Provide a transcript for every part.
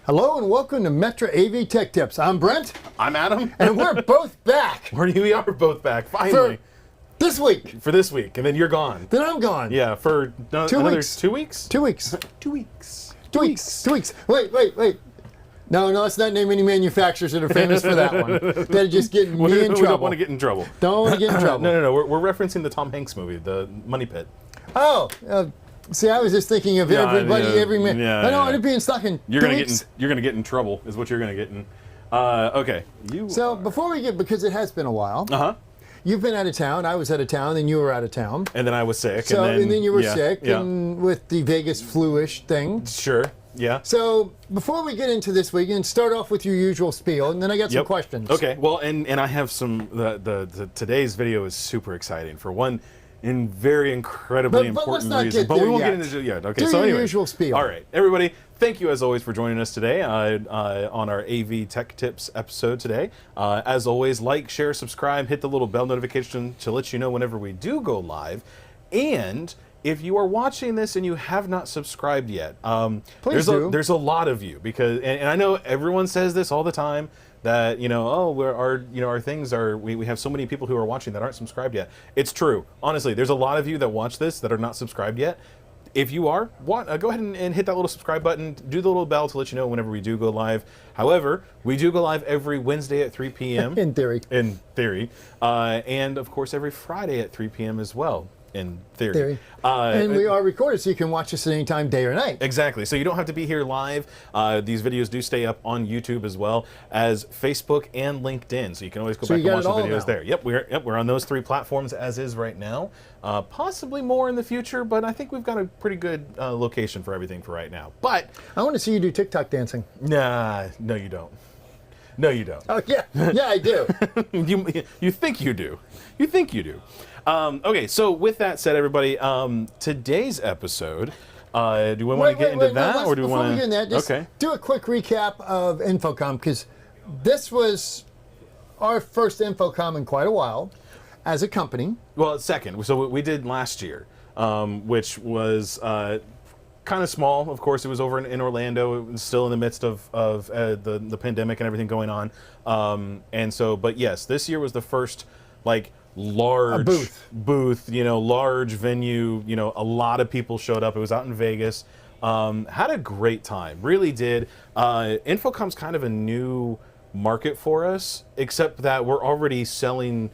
Hello and welcome to Metro AV Tech Tips. I'm Brent. I'm Adam. And we're both back. We are both back, finally. For this week. For this week, and then you're gone. Then I'm gone. Yeah, for another 2 weeks? 2 weeks. 2 weeks. 2 weeks. 2 weeks. Wait. No, let's not name any manufacturers that are famous for that one. That'll just get me in trouble. We don't want to get in trouble. Don't want to get in trouble. No. We're referencing the Tom Hanks movie, The Money Pit. Oh, see, I was just thinking of everybody, every man. Yeah, I know, I'd be stuck in you're 2 gonna weeks. you're gonna get in trouble, is what you're gonna get in. Okay. So before we get, because it has been a while. You've been out of town. I was out of town, then you were out of town. And then I was sick. So and then you were sick, yeah. and with the Vegas flu-ish thing. Sure. Yeah. So before we get into this week, and start off with your usual spiel, and then I got some questions. Okay. Well, and I have some. Today's video is super exciting. For one, in very incredibly important reason. But we won't get into it yet. Okay. Do So your anyway, usual spiel. All right, everybody. Thank you as always for joining us today on our AV Tech Tips episode today. As always, like, share, subscribe, hit the little bell notification to let you know whenever we do go live. And if you are watching this and you have not subscribed yet, Please do. There's a lot of you, because and I know everyone says this all the time, that our things are, we have so many people who are watching that aren't subscribed yet. It's true. Honestly, there's a lot of you that watch this that are not subscribed yet. If you are, go ahead and hit that little subscribe button, do the little bell to let you know whenever we do go live. However, we do go live every Wednesday at 3 p.m. In theory. In theory. And of course every Friday at 3 p.m. as well. In theory. And we are recorded, so you can watch us at any time, day or night. Exactly. So you don't have to be here live. These videos do stay up on YouTube as well as Facebook and LinkedIn. So you can always go back and watch the videos there. Yep, we're on those 3 platforms as is right now. Possibly more in the future, but I think we've got a pretty good location for everything for right now. But I want to see you do TikTok dancing. Nah, no you don't. No, you don't. Oh yeah, I do. You think you do. You think you do. Okay, so with that said, everybody, today's episode, do we want to get into that, or do we want to? Before we get into that, just do a quick recap of Infocomm, because this was our first Infocomm in quite a while as a company. Well, second. So what we did last year, which was kind of small. Of course, it was over in Orlando. It was still in the midst of the pandemic and everything going on. And so, but yes, this year was the first large booth, large venue, a lot of people showed up. It was out in Vegas. Had a great time, really did. Infocomm's kind of a new market for us, except that we're already selling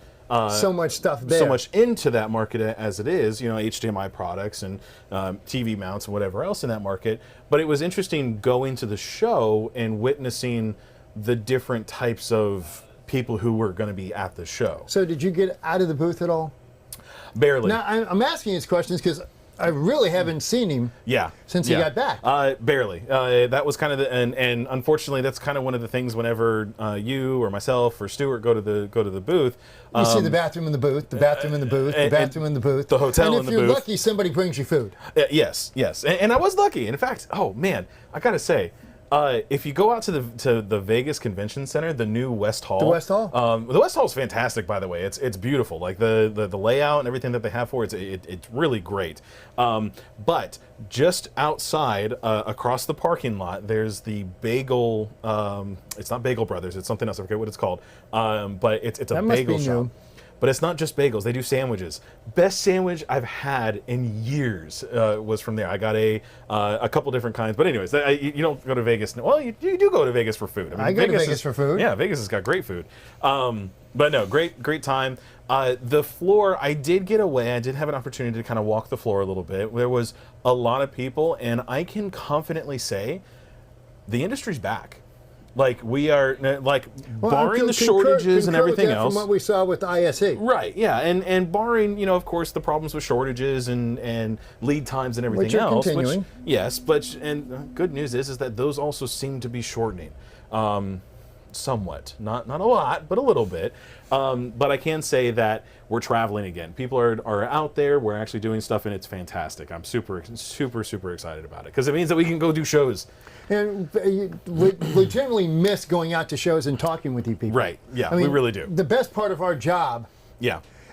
so much stuff there. So much into that market as it is, HDMI products and TV mounts and whatever else in that market. But it was interesting going to the show and witnessing the different types of people who were going to be at the show. So did you get out of the booth at all? Barely. Now, I'm asking these questions because I really haven't seen him since he got back. Barely. That was kind of and unfortunately that's kind of one of the things whenever you or myself or Stuart go to the booth. You see the bathroom in the booth, the bathroom in the booth, the bathroom in the booth. The hotel in the booth. And if you're lucky, somebody brings you food. Yes. And I was lucky. In fact, oh man, I got to say, if you go out to the Vegas Convention Center, the new West Hall. The West Hall? The West Hall is fantastic, by the way. It's beautiful. Like the layout and everything that they have for it, it's really great. But just outside, across the parking lot, there's the Bagel. It's not Bagel Brothers. It's something else. I forget what it's called. But it's a bagel shop. New. But it's not just bagels. They do sandwiches. Best sandwich I've had in years was from there. I got a couple different kinds. But anyways, you don't go to Vegas. Well, you do go to Vegas for food. I go to Vegas for food. Yeah, Vegas has got great food. But no, great time. The floor, I did get away. I did have an opportunity to kind of walk the floor a little bit. There was a lot of people, and I can confidently say the industry's back. We are, barring the shortages and everything else. From what we saw with ISE. Right, yeah, and barring, of course, the problems with shortages and lead times and everything else. Continuing. Yes, and good news is that those also seem to be shortening. Somewhat, not a lot, but a little bit. But I can say that we're traveling again. People are out there. We're actually doing stuff, and it's fantastic. I'm super excited about it because it means that we can go do shows. And we generally miss going out to shows and talking with you people. Right. Yeah, we really do. The best part of our job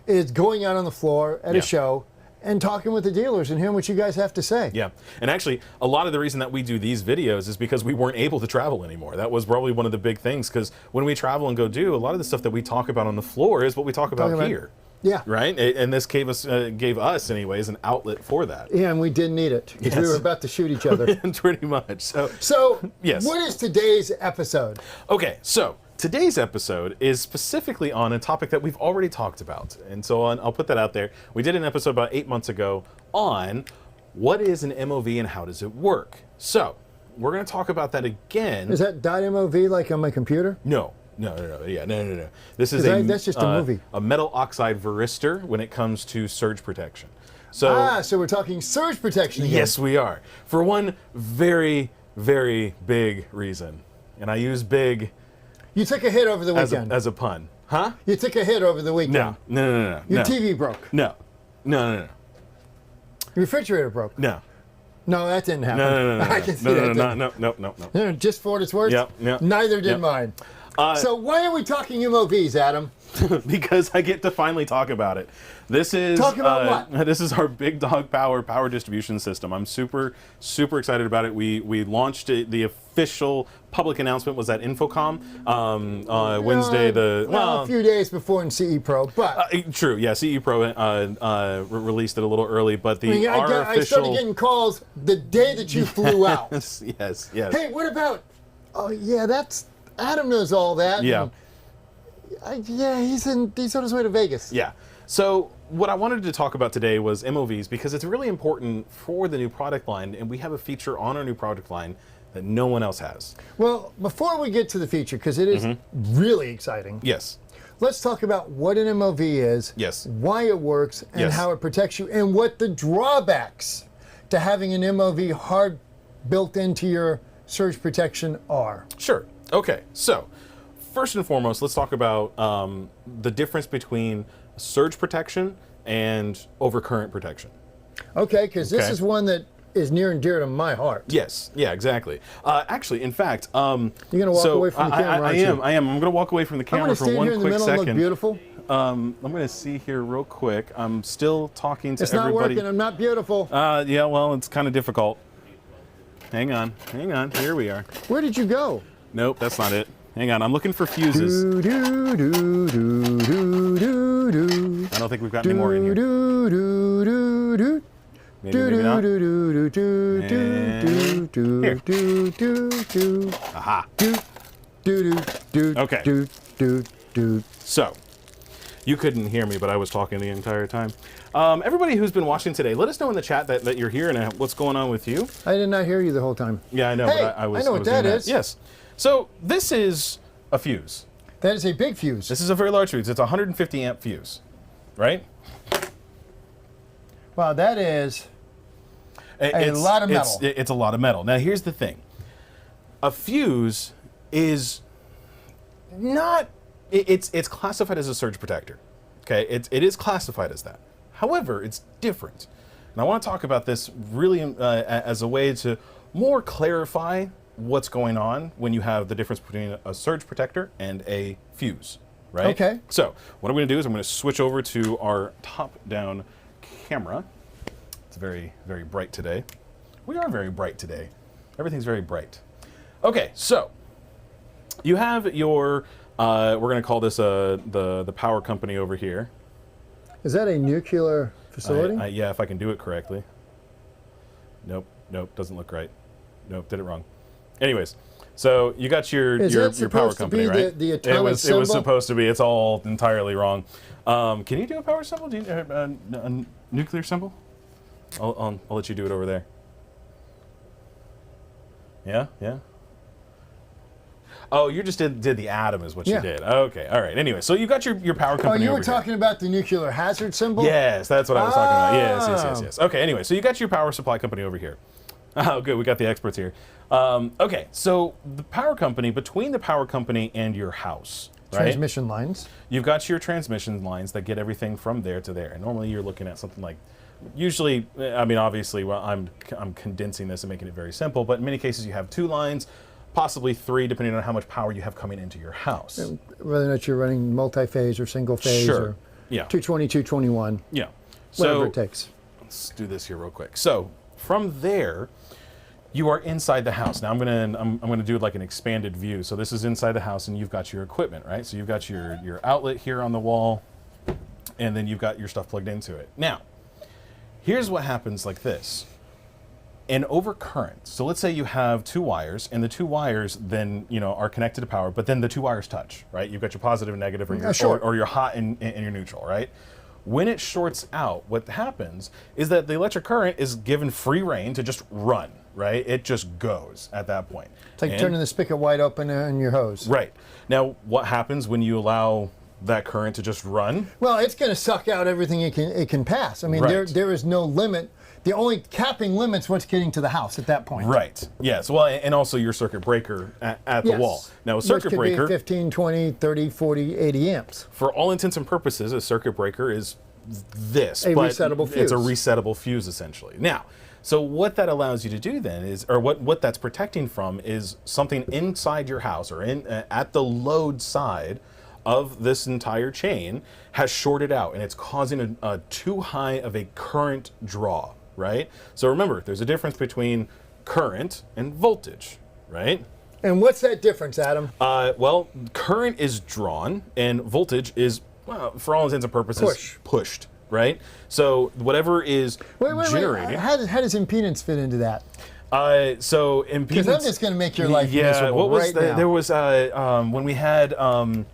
is going out on the floor at a show and talking with the dealers and hearing what you guys have to say. Yeah, and actually, a lot of the reason that we do these videos is because we weren't able to travel anymore. That was probably one of the big things, because when we travel and go do, a lot of the stuff that we talk about on the floor is what we talk about here. Yeah. Right? And this gave us anyways, an outlet for that. Yeah, and we didn't need it, because we were about to shoot each other. Pretty much. So, yes. What is today's episode? Okay, so today's episode is specifically on a topic that we've already talked about. And so I'll put that out there. We did an episode about 8 months ago on what is an MOV and how does it work. So we're going to talk about that again. Is that .mov like on my computer? No. Yeah, no. This is that's just a movie. A metal oxide varistor when it comes to surge protection. So so we're talking surge protection again. Yes, we are. For one very, very big reason. And I use big You took a hit over the weekend. as a pun. Huh? You took a hit over the weekend. No. Your TV broke. No. Your refrigerator broke. No. No, that didn't happen. No. I can see that. No. Just for what it's worth? Yep. Neither did mine. So why are we talking MOVs, Adam? Because I get to finally talk about it. This is Talk about what? This is our big dog power distribution system. I'm super excited about it. We launched it. The official public announcement was at Infocomm Wednesday. A few days before in CE Pro, but true. Yeah, CE Pro released it a little early, but I started getting calls the day that you flew out. Yes. Hey, what about? Oh yeah, that's Adam knows all that. Yeah. He's on his way to Vegas. Yeah. So what I wanted to talk about today was MOVs, because it's really important for the new product line, and we have a feature on our new product line that no one else has. Well, before we get to the feature, because it is really exciting. Yes. Let's talk about what an MOV is. Yes. Why it works and how it protects you, and what the drawbacks to having an MOV hard built into your surge protection are. Sure. Okay. So first and foremost, let's talk about the difference between surge protection and overcurrent protection. Okay, because this is one that is near and dear to my heart. Yes. Yeah. Exactly. Actually, in fact, you're gonna walk away from the camera. I am. I'm gonna walk away from the camera for one quick second. Look beautiful. I'm gonna see here real quick. I'm still talking to everybody. It's not working. I'm not beautiful. Yeah. Well, it's kind of difficult. Hang on. Here we are. Where did you go? Nope, that's not it. Hang on, I'm looking for fuses. I don't think we've got any more in here. Maybe not. Here. Aha. Okay. So, you couldn't hear me, but I was talking the entire time. Everybody who's been watching today, let us know in the chat that you're here and what's going on with you. I did not hear you the whole time. Yeah, I know, hey, but I was. I know what that is. Yes. So this is a fuse. That is a big fuse. This is a very large fuse. It's a 150 amp fuse, right? Wow, that is a lot of metal. It's a lot of metal. Now here's the thing. A fuse is not. It's classified as a surge protector. Okay, it is classified as that. However, it's different. And I want to talk about this really as a way to more clarify what's going on when you have the difference between a surge protector and a fuse, right? Okay. So what I'm going to do is I'm going to switch over to our top-down camera. It's very, very bright today. We are very bright today. Everything's very bright. Okay, so you have your, we're going to call this the power company over here. Is that a nuclear facility? Yeah, if I can do it correctly. Nope, doesn't look right. Nope, did it wrong. Anyways, so you got your power company, right? The atomic symbol? It was supposed to be. It's all entirely wrong. Can you do a power symbol? Do you, a nuclear symbol? I'll let you do it over there. Yeah. Oh, you just did the atom is what you did. Okay, all right. Anyway, so you got your power company. Oh, you were over talking here. about the nuclear hazard symbol? Yes, that's what I was talking about. Yes. Okay, anyway, so you got your power supply company over here. Oh, good. We got the experts here. Okay, so the power company, between the power company and your house, right? Transmission lines. You've got your transmission lines that get everything from there to there. And normally you're looking at something like, usually, I mean, obviously, well, I'm condensing this and making it very simple, but in many cases you have 2 lines, possibly 3, depending on how much power you have coming into your house. Whether or not you're running multi-phase or single phase, sure. or Yeah. 220, 221. Yeah. Whatever it takes. let's do this here real quick. So from there, you are inside the house. Now I'm gonna do like an expanded view. So this is inside the house, and you've got your equipment, right? So you've got your outlet here on the wall, and then you've got your stuff plugged into it. Now, here's what happens like this. An overcurrent. So let's say you have two wires, and the two wires then are connected to power, but then the two wires touch, right? You've got your positive and negative, or your hot and your neutral, right? When it shorts out, what happens is that the electric current is given free rein to just run, right? It just goes at that point. It's like turning the spigot wide open in your hose. Right. Now, what happens when you allow that current to just run? Well, it's going to suck out everything it can pass. I mean, Right. there is no limit. The only capping limit's what's getting to the house at that point. Right. Yes. Well, and also your circuit breaker at the wall. Now, a circuit Which could breaker, be 15, 20, 30, 40, 80 amps. for all intents and purposes, a circuit breaker is this. A but resettable It's a fuse. resettable fuse, essentially. Now, so what that allows you to do then is, or what that's protecting from is something inside your house or at the load side of this entire chain has shorted out, and it's causing a too high of a current draw, right? So remember, there's a difference between current and voltage, right? And what's that difference, Adam? Well, current is drawn, and voltage is, for all intents and purposes, pushed, right? So whatever is generating. How does impedance fit into that? So impedance. Because I'm just going to make your life miserable what was right now. There was when we had from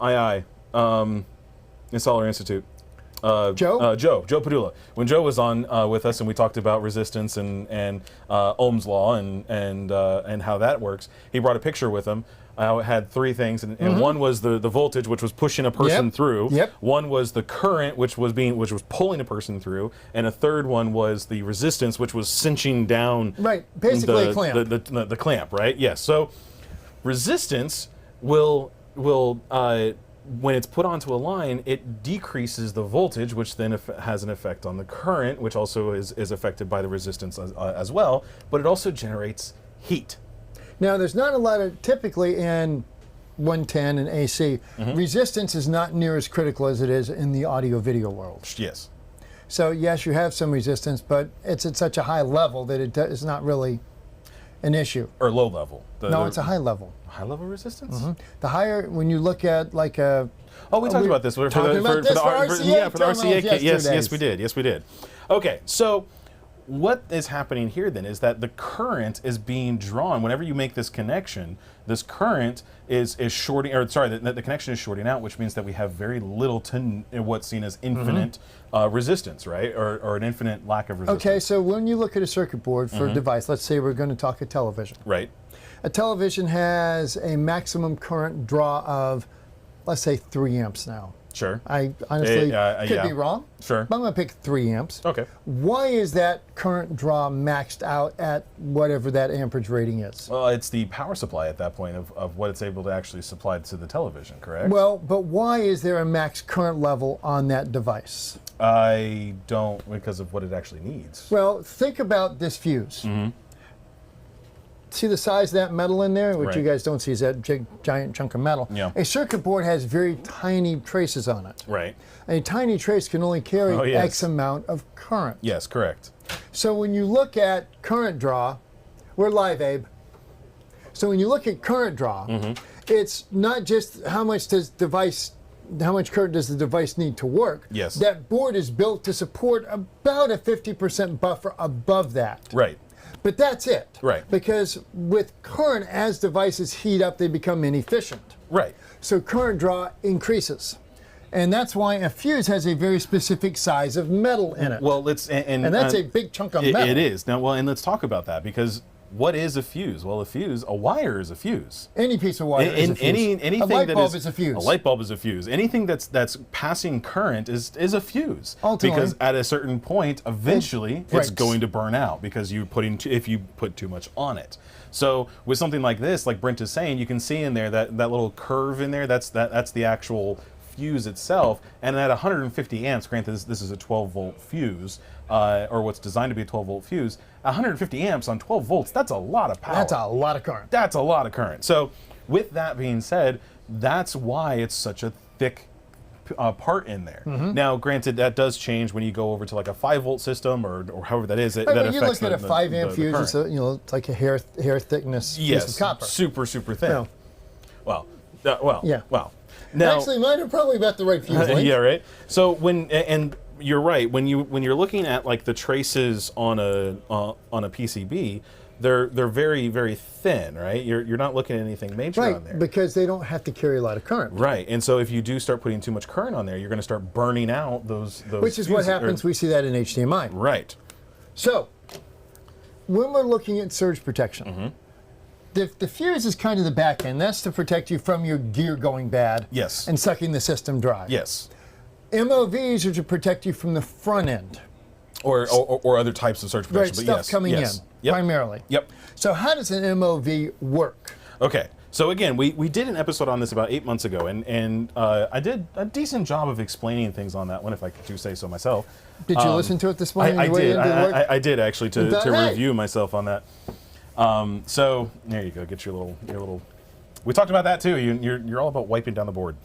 II, Installer Institute. Joe Padula. When Joe was on with us, and we talked about resistance and Ohm's law and how that works, he brought a picture with him. It had three things, and one was the voltage, which was pushing a person through. Yep. One was the current, which was pulling a person through, and a third one was the resistance, which was cinching down. Right, basically a clamp. The clamp, right? Yes. So resistance will when it's put onto a line, it decreases the voltage, which then has an effect on the current, which also is affected by the resistance as well, but it also generates heat. Now, there's not a lot of, typically in 110 and AC, resistance is not near as critical as it is in the audio-video world. Yes. So, yes, you have some resistance, but it's at such a high level that it's not really an issue. Or low level. It's a high level. High level resistance? The higher, when you look at like a... Oh, we talked about this. For the RCA. Yes, we did. Yes, we did. Okay, so what is happening here then is that the current is being drawn. Whenever you make this connection, this current is shorting, or sorry, the connection is shorting out, which means that we have very little to what's seen as infinite resistance, right? Or an infinite lack of resistance. Okay, so when you look at a circuit board for a device, let's say we're going to talk a television. Right. A television has a maximum current draw of, let's say, 3 amps now. Sure. I honestly could be wrong. Sure. But I'm going to pick 3 amps. Okay. Why is that current draw maxed out at whatever that amperage rating is? Well, it's the power supply at that point of what it's able to actually supply to the television, correct? Well, but why is there a max current level on that device? I don't, because of what it actually needs. Well, think about this fuse. See the size of that metal in there? What Right. you guys don't see is that giant chunk of metal. Yeah. A circuit board has very tiny traces on it. Right. A tiny trace can only carry X amount of current. Yes, correct. So when you look at current draw, we're live, Abe. So when you look at current draw, it's not just how much current does the device need to work. Yes. That board is built to support about a 50% buffer above that. Right. But that's it. Right. Because with current, as devices heat up, they become inefficient. Right. So current draw increases. And that's why a fuse has a very specific size of metal in it. Well, let's and that's a big chunk of metal. It is. Now, well, and let's talk about that, because what is a fuse? Well, a wire is a fuse. Any piece of wire is a fuse. Anything a light bulb is a fuse. A light bulb is a fuse. Anything that's passing current is a fuse. Ultimately, because at a certain point, eventually, it's going to burn out because if you put too much on it. So with something like this, like Brent is saying, you can see in there that little curve in there. That's the actual fuse itself. And at 150 amps, granted this is a 12-volt fuse, or what's designed to be a 12-volt fuse. 150 amps on 12 volts, that's a lot of power. That's a lot of current. That's a lot of current. So with that being said, that's why it's such a thick part in there. Now, granted, that does change when you go over to like a 5-volt system or however that is. That you affects look at a 5 amp fuse. It's it's like a hair thickness piece of copper. super thin. No. Well, Yeah. well. Now, Actually, mine are probably about the right fuse length. yeah, right. So and you're right, when you're looking at like the traces on a PCB, they're very, very thin, right? You're not looking at anything major on there. Because they don't have to carry a lot of current. Right, and so if you do start putting too much current on there, you're going to start burning out those. Which is what happens. We see that in HDMI. Right. So, when we're looking at surge protection, the fuse is kind of the back end. That's to protect you from your gear going bad. Yes. And sucking the system dry. Yes. MOVs are to protect you from the front end. Or other types of surge protection. Right, but stuff yes, coming yes. in, primarily. Yep. So how does an MOV work? Okay. So again, we did an episode on this about 8 months ago, and I did a decent job of expling things on that one, if I do say so myself. Did you listen to it this morning? I did actually to Hey. review myself on that. So there you go. Get your little. We talked about that too. You're all about wiping down the board.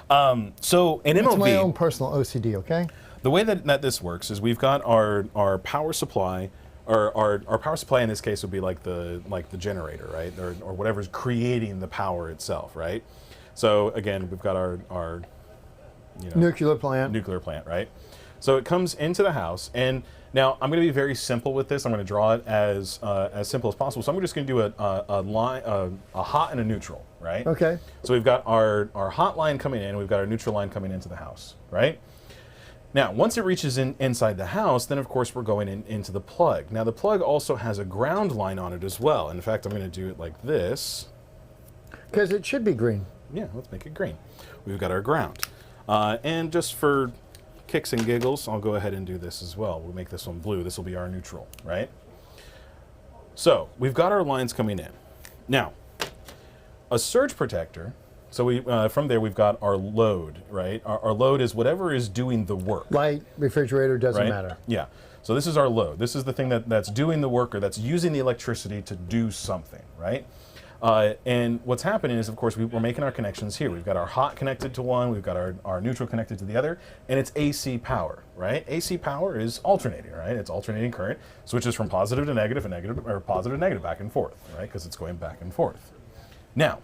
So an It's MOV. my own personal OCD. Okay. The way that this works is we've got our power supply. Our power supply in this case would be like the generator, right, or whatever's creating the power itself, right. So again, we've got our Nuclear plant. right. So it comes into the house, and now I'm going to be very simple with this. I'm going to draw it as simple as possible. So I'm just going to do a line, a hot and a neutral, right. Okay. So we've got our hot line coming in, we've got our neutral line coming into the house, right. Now, once it reaches inside the house, then of course we're going into the plug. Now the plug also has a ground line on it as well. In fact, I'm going to do it like this. Because it should be green. Yeah, let's make it green. We've got our ground. And just for kicks and giggles, I'll go ahead and do this as well. We'll make this one blue. This will be our neutral, right? So we've got our lines coming in. Now, a surge protector. So we from there we've got our load, right? Our load is whatever is doing the work. Light, refrigerator, doesn't matter. Yeah. So this is our load. This is the thing that's doing the work, or that's using the electricity to do something, right? And what's happening is, of course, we're making our connections here. We've got our hot connected to one, we've got our neutral connected to the other, and it's AC power, right? AC power is alternating, right? It's alternating current, switches from positive to negative, and negative, or positive to negative, back and forth, right? Because it's going back and forth. Now,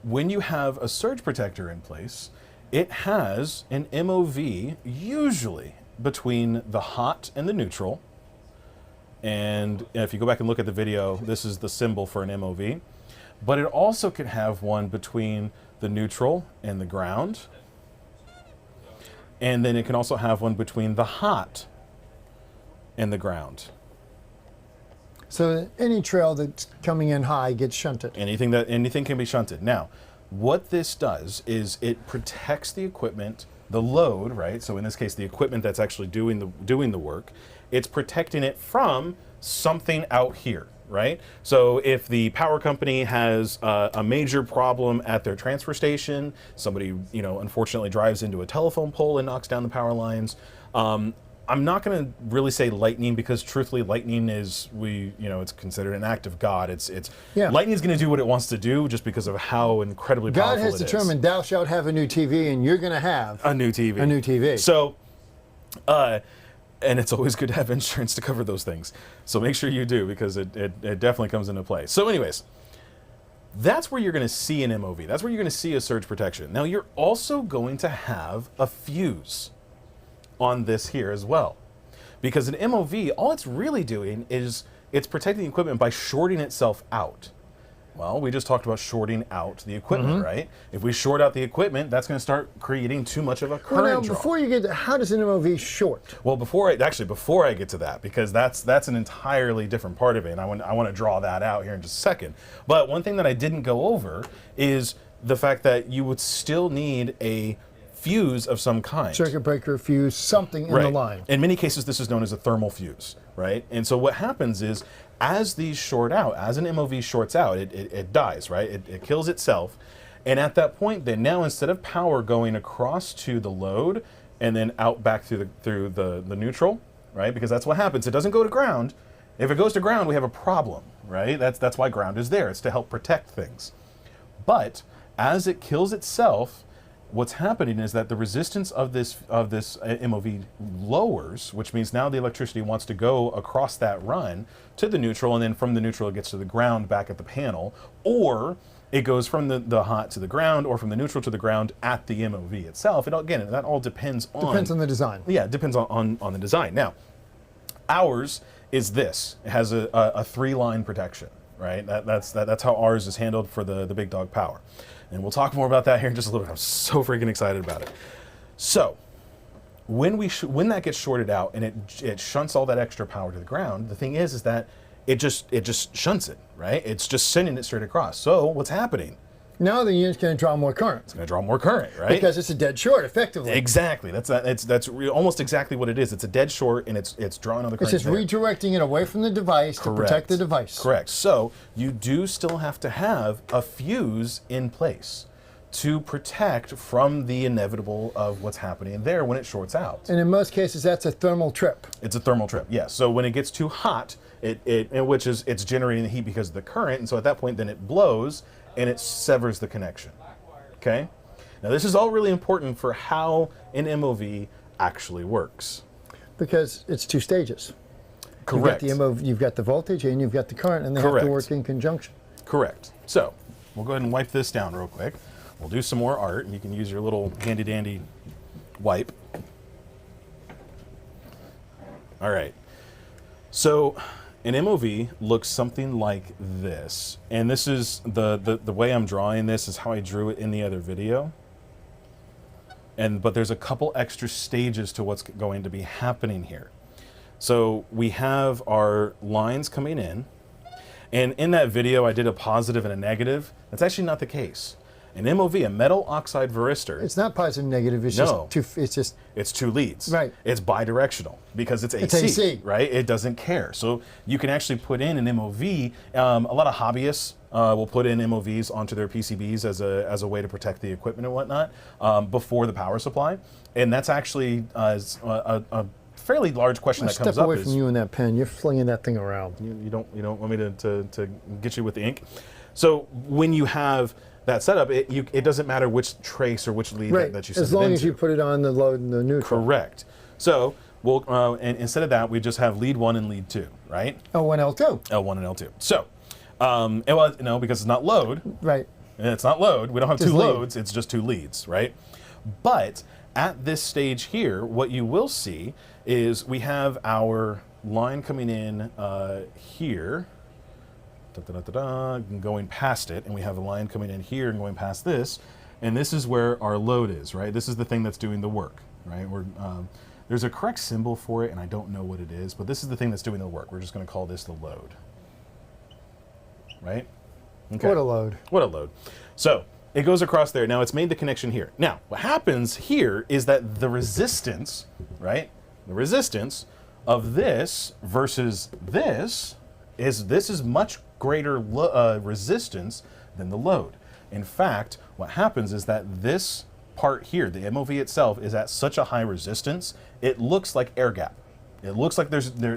when you have a surge protector in place, it has an MOV usually between the hot and the neutral. And if you go back and look at the video, this is the symbol for an MOV. But it also could have one between the neutral and the ground. And then it can also have one between the hot and the ground. So any trail that's coming in high gets shunted. Anything can be shunted. Now, what this does is it protects the equipment, the load, right? So in this case, the equipment that's actually doing the work, it's protecting it from something out here, right? So if the power company has a major problem at their transfer station, somebody unfortunately drives into a telephone pole and knocks down the power lines. I'm not going to really say lightning, because truthfully, lightning is it's considered an act of God. Lightning's going to do what it wants to do just because of how incredibly powerful it is. God has determined thou shalt have a new TV, and you're going to have a new TV. A new TV. So, and it's always good to have insurance to cover those things. So make sure you do, because it definitely comes into play. So anyways, that's where you're going to see an MOV. That's where you're going to see a surge protection. Now you're also going to have a fuse on this here as well, because an MOV, all it's really doing is it's protecting the equipment by shorting itself out. Well, we just talked about shorting out the equipment, right? If we short out the equipment, that's going to start creating too much of a current draw. Before you get to, how does an MOV short? Well, before I get to that, because that's an entirely different part of it, and I want to draw that out here in just a second. But one thing that I didn't go over is the fact that you would still need a fuse of some kind. Circuit breaker, fuse, something in the line. In many cases, this is known as a thermal fuse, right? And so what happens is, as these short out, as an MOV shorts out, it dies, right? It kills itself. And at that point, then now instead of power going across to the load and then out back through the neutral, right? Because that's what happens. It doesn't go to ground. If it goes to ground, we have a problem, right? That's why ground is there. It's to help protect things. But as it kills itself, what's happening is that the resistance of this MOV lowers, which means now the electricity wants to go across that run to the neutral, and then from the neutral it gets to the ground back at the panel, or it goes from the hot to the ground, or from the neutral to the ground at the MOV itself. And again, that all depends on the design. Yeah, it depends on the design. Now, ours is this. It has a 3-line protection, right? That's how ours is handled for the big dog power. And we'll talk more about that here in just a little bit. I'm so freaking excited about it. So, when that gets shorted out and it shunts all that extra power to the ground, the thing is that it just shunts it, right? It's just sending it straight across. So what's happening? Now the unit's going to draw more current. It's going to draw more current, right? Because it's a dead short, effectively. Exactly. That's almost exactly what it is. It's a dead short, and it's drawing other current. It's just redirecting it away from the device to protect the device. Correct. So you do still have to have a fuse in place to protect from the inevitable of what's happening there when it shorts out. And in most cases, that's a thermal trip. It's a thermal trip, yes. So when it gets too hot, it's generating the heat because of the current, and so at that point, then it blows and it severs the connection. Okay. Now this is all really important for how an MOV actually works. Because it's 2 stages. Correct. You've got the voltage and you've got the current, and they have to work in conjunction. Correct. So we'll go ahead and wipe this down real quick. We'll do some more art, and you can use your little handy dandy wipe. All right. So an MOV looks something like this, and this is the way I'm drawing this is how I drew it in the other video. But there's a couple extra stages to what's going to be happening here. So we have our lines coming in, and in that video I did a positive and a negative. That's actually not the case. An MOV, a metal oxide varistor. It's not positive negative. It's it's 2 leads. Right. It's bidirectional because it's AC. It's AC. Right. It doesn't care. So you can actually put in an MOV. A lot of hobbyists will put in MOVs onto their PCBs as a way to protect the equipment and whatnot before the power supply, and that's actually a fairly large question that comes up. Step away from you and that pen. You're flinging that thing around. You don't want me to get you with the ink. So when you have that setup, it doesn't matter which trace or which lead that you send it into. As long as you put it on the load and the neutral. Correct. So we'll and instead of that, we just have lead 1 and lead 2, right? L1, L2. L1 and L2. So, because it's not load. Right. And it's not load. We don't have Just 2 lead. loads. It's just 2 leads, right? But at this stage here, what you will see is we have our line coming in here. And going past it, and we have a line coming in here and going past this, and this is where our load is, right? This is the thing that's doing the work, right? There's a correct symbol for it, and I don't know what it is, but this is the thing that's doing the work. We're just going to call this the load, right? Okay. What a load. What a load. So it goes across there. Now it's made the connection here. Now what happens here is that the resistance, right? The resistance of this versus this is much greater resistance than the load. In fact, what happens is that this part here, the MOV itself, is at such a high resistance, it looks like air gap. It looks like there's no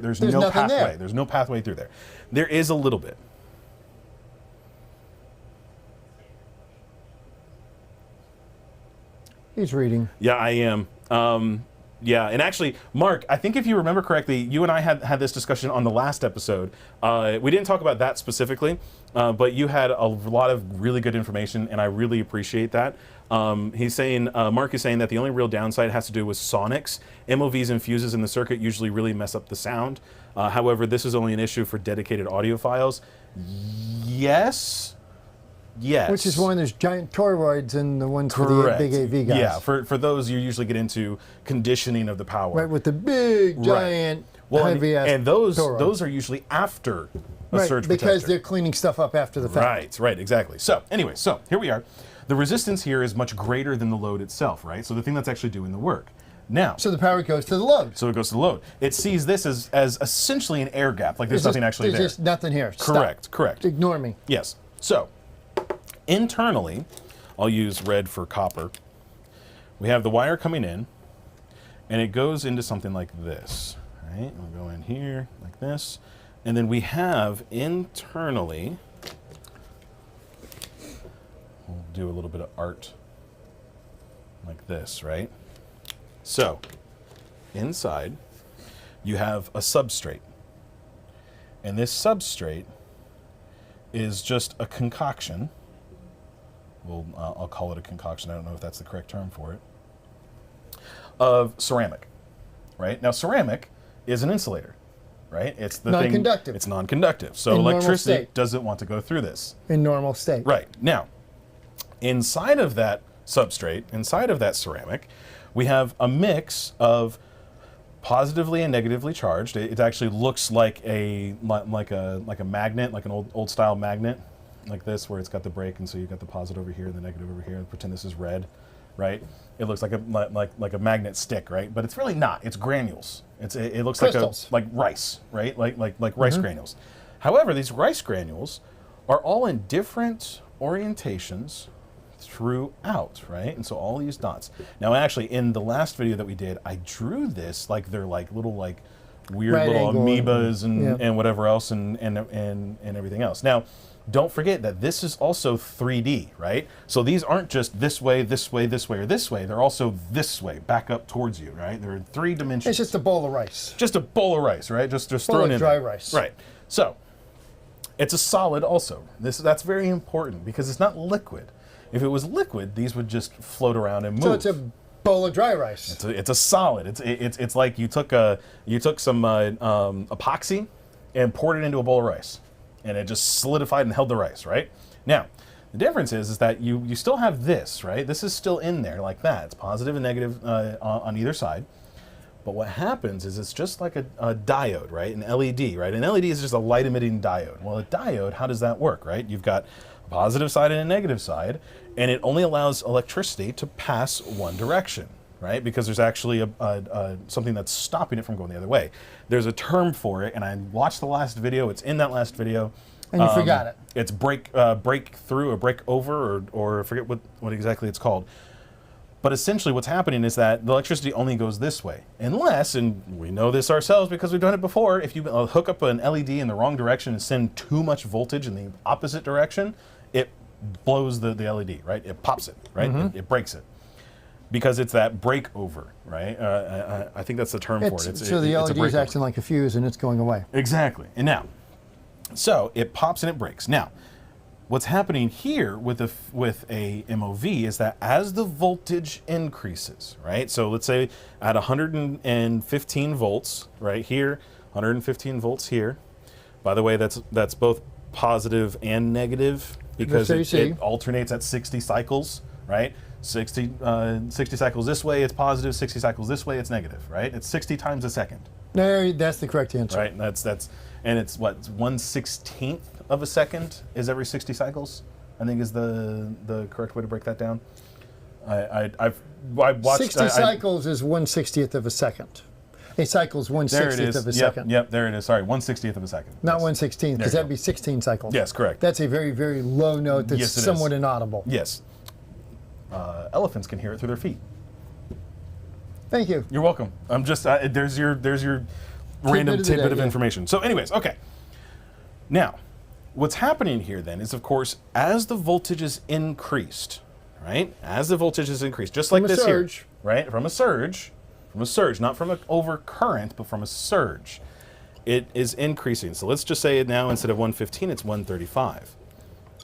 pathway. There. There's no pathway through there. There is a little bit. He's reading. Yeah, I am. Yeah, and actually, Mark, I think if you remember correctly, you and I had this discussion on the last episode. We didn't talk about that specifically, but you had a lot of really good information, and I really appreciate that. Mark is saying that the only real downside has to do with sonics. MOVs and fuses in the circuit usually really mess up the sound. However, this is only an issue for dedicated audiophiles. Yes. Yes. Which is one of those giant toroids and the ones for Correct. the big AV guys. Yeah, for those you usually get into conditioning of the power. Right, with the big, giant, heavy-ass and those toroids. are usually after a surge because protector. they're cleaning stuff up after the fact. Right, exactly. So anyway, here we are. The resistance here is much greater than the load itself, right? So the thing that's actually doing the work. Now, So the power goes to the load. so it goes to the load. It sees this as essentially an air gap, like there's nothing actually there. There's just nothing here. Stop. Correct. Ignore me. Yes. So, internally, I'll use red for copper. We have the wire coming in, and it goes into something like this. Right? We'll go in here like this, and then we have internally. We'll do a little bit of art. like this, right? So inside you have a substrate, and this substrate is just a concoction. Well, I'll call it a concoction. I don't know if that's the correct term for it. Of ceramic, right? Now, ceramic is an insulator, right? It's the non-conductive. It's non-conductive. So In normal electricity state. doesn't want to go through this. In normal state. Right. Now, inside of that substrate, inside of that ceramic, we have a mix of positively and negatively charged. It actually looks like a magnet, like an old style magnet, like this, where it's got the break, and so you've got the positive over here and the negative over here. Pretend this is red, right? It looks like a magnet stick, right? But it's really not. It's granules. It looks Crystals. like rice, right? Like rice granules. However, these rice granules are all in different orientations throughout, right? And so all these dots. Now, actually, in the last video that we did, I drew this like they're like little weird Right little angle amoebas yeah. and whatever else and everything else. Now, don't forget that this is also 3D, right? So these aren't just this way, this way, this way, or this way. They're also this way, back up towards you, right? They're in 3 dimensions. It's just a bowl of rice. Just a bowl of rice, right? Just Bowl thrown of in dry there. rice. Right. So it's a solid also. That's very important because it's not liquid. If it was liquid, these would just float around and move. So it's a bowl of dry rice. It's a solid. It's like you took some epoxy and poured it into a bowl of rice, and it just solidified and held the rice, right? Now, the difference is that you still have this, right? This is still in there like that. It's positive and negative on either side. But what happens is it's just like a diode, right? An LED, right? An LED is just a light emitting diode. Well, a diode, how does that work, right? You've got a positive side and a negative side, and it only allows electricity to pass one direction, right? Because there's actually something that's stopping it from going the other way. There's a term for it, and I watched the last video. It's in that last video. And you forgot it. It's breakthrough or break over, or I forget what exactly it's called. But essentially what's happening is that the electricity only goes this way. Unless, and we know this ourselves because we've done it before, if you hook up an LED in the wrong direction and send too much voltage in the opposite direction, it blows the LED, right? It pops it, right? It breaks it. Because it's that breakover, right? I think that's the term for it. So the LED is acting like a fuse and it's going away. Exactly. And now, so it pops and it breaks. Now, what's happening here with a MOV is that as the voltage increases, right? So let's say at 115 volts right here, 115 volts here. By the way, that's both positive and negative because it alternates at 60 cycles, right? 60 cycles this way, it's positive. 60 cycles this way, it's negative, right? It's 60 times a second. No, that's the correct answer. Right, and it's what, 1/16 of a second is every 60 cycles, I think is the correct way to break that down. I've watched 60 cycles is 1/60th of a second. A cycle is 1/60th of a second. Yep, there it is. Sorry, 1/60th of a second. Not yes. 1/16, because that'd be 16 cycles. Yes, correct. That's a very, very low note that's Yes, it somewhat is. inaudible. Yes. Elephants can hear it through their feet. Thank you. You're welcome. I'm just there's your random tidbit of information. So, anyways, okay. Now, what's happening here then is, of course, as the voltage is increased, right? As the voltage is increased, just like this here, right? From a surge, not from an overcurrent, but from a surge, it is increasing. So let's just say now instead of 115, it's 135.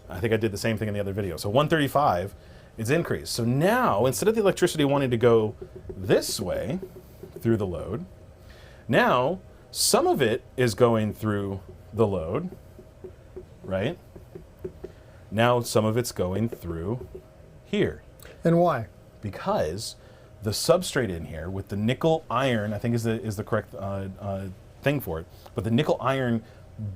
I think I did the same thing in the other video. So 135 is increased. So now, instead of the electricity wanting to go this way through the load, now some of it is going through the load, right? Now some of it's going through here. And why? Because the substrate in here with the nickel iron, I think is the correct thing for it, but the nickel iron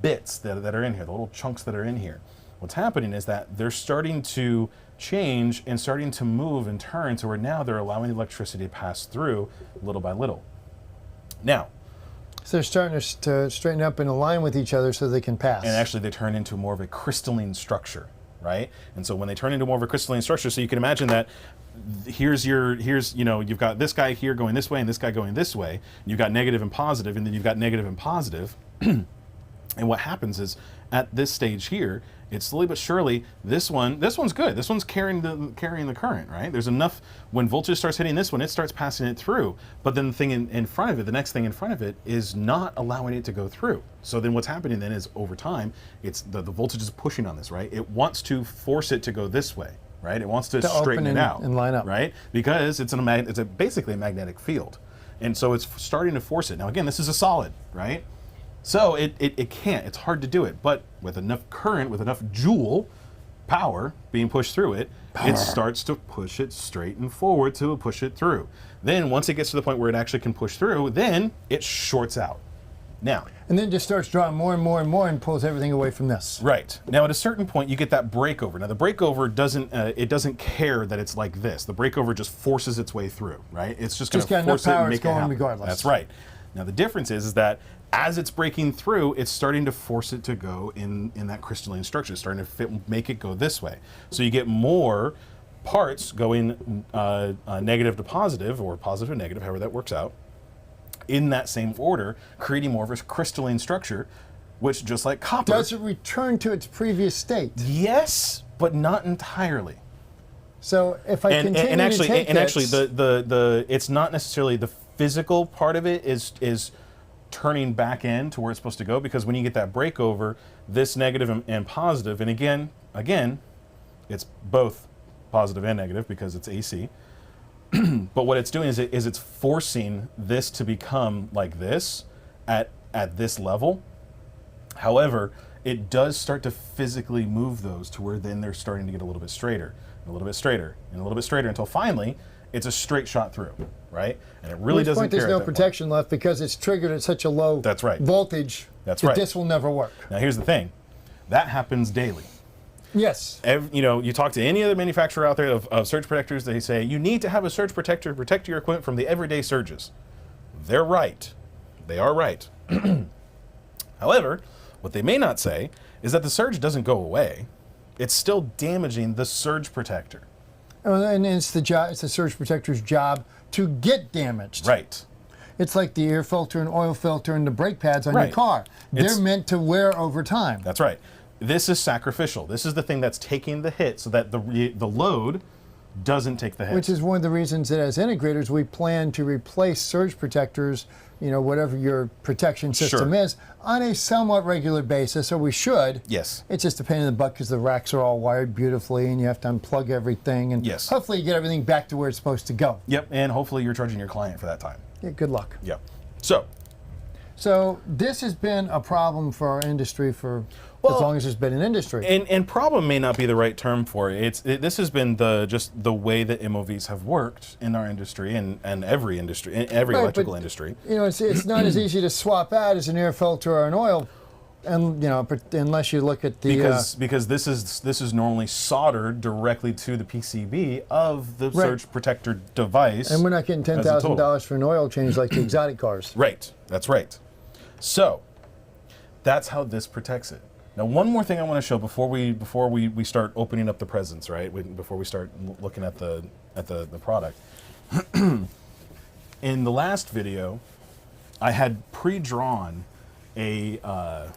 bits that are in here, the little chunks that are in here, what's happening is that they're starting to change and starting to move and turn to where now they're allowing the electricity to pass through little by little. Now, so they're starting to straighten up and align with each other so they can pass. and actually they turn into more of a crystalline structure, right? And so when they turn into more of a crystalline structure, so you can imagine that here's you've got this guy here going this way and this guy going this way. You've got negative and positive, and then you've got negative and positive. And what happens is at this stage here, it's slowly but surely, this one's good. This one's carrying the current, right? There's enough, when voltage starts hitting this one, it starts passing it through. But then the thing in front of it, the next thing in front of it is not allowing it to go through. So then what's happening then is over time, it's the voltage is pushing on this, right? It wants to force it to go this way, right? It wants to straighten it out and line up, right? Because it's basically a magnetic field. And so it's starting to force it. Now again, this is a solid, right? So it can't, it's hard to do it, but with enough current, with enough Joule power being pushed through it, it starts to push it straight and forward to push it through. Then once it gets to the point where it actually can push through, then it shorts out. Now. And then just starts drawing more and more and more and pulls everything away from this. Right. Now at a certain point you get that breakover. Now the breakover doesn't care that it's like this. The breakover just forces its way through, right? It's just going to force it and make it happen. Regardless. That's right. Now the difference is that as it's breaking through, it's starting to force it to go in that crystalline structure. It's starting to make it go this way. So you get more parts going negative to positive, or positive to negative, however that works out, in that same order, creating more of a crystalline structure, which, just like copper... Does it return to its previous state? Yes, but not entirely. So if I continue actually, to take actually, it's not necessarily the physical part of it is turning back in to where it's supposed to go, because when you get that breakover, this negative and positive, and again, it's both positive and negative because it's AC. But what it's doing is it's forcing this to become like this at this level. However, it does start to physically move those to where then they're starting to get a little bit straighter, and a little bit straighter, and a little bit straighter, until finally it's a straight shot through, right? And it really doesn't care. There's no protection left because it's triggered at such a low voltage. That's right. This will never work. Now here's the thing, that happens daily. Yes. You talk to any other manufacturer out there of surge protectors, they say you need to have a surge protector to protect your equipment from the everyday surges. They're right. They are right. However, what they may not say is that the surge doesn't go away. It's still damaging the surge protector. And it's the surge protector's job to get damaged. Right. It's like the air filter and oil filter and the brake pads on your car. They're meant to wear over time. That's right. This is sacrificial. This is the thing that's taking the hit so that the load doesn't take the hit. Which is one of the reasons that as integrators we plan to replace surge protectors, whatever your protection system is, on a somewhat regular basis, or we should. Yes. It's just a pain in the butt because the racks are all wired beautifully and you have to unplug everything, and hopefully you get everything back to where it's supposed to go. Yep, and hopefully you're charging your client for that time. Yeah, good luck. Yep. So this has been a problem for our industry for as long as there's been an industry. And problem may not be the right term for it. This has been just the way that MOVs have worked in our industry and every industry, in every electrical industry. It's not as easy to swap out as an air filter or an oil, and unless you look at the because this is normally soldered directly to the PCB of the surge protector device. And we're not getting $10,000 for an oil change like the exotic cars. Right. That's right. So that's how this protects it. Now, one more thing I want to show before we start opening up the presents, right? Before we start looking at the product. In the last video, I had pre-drawn a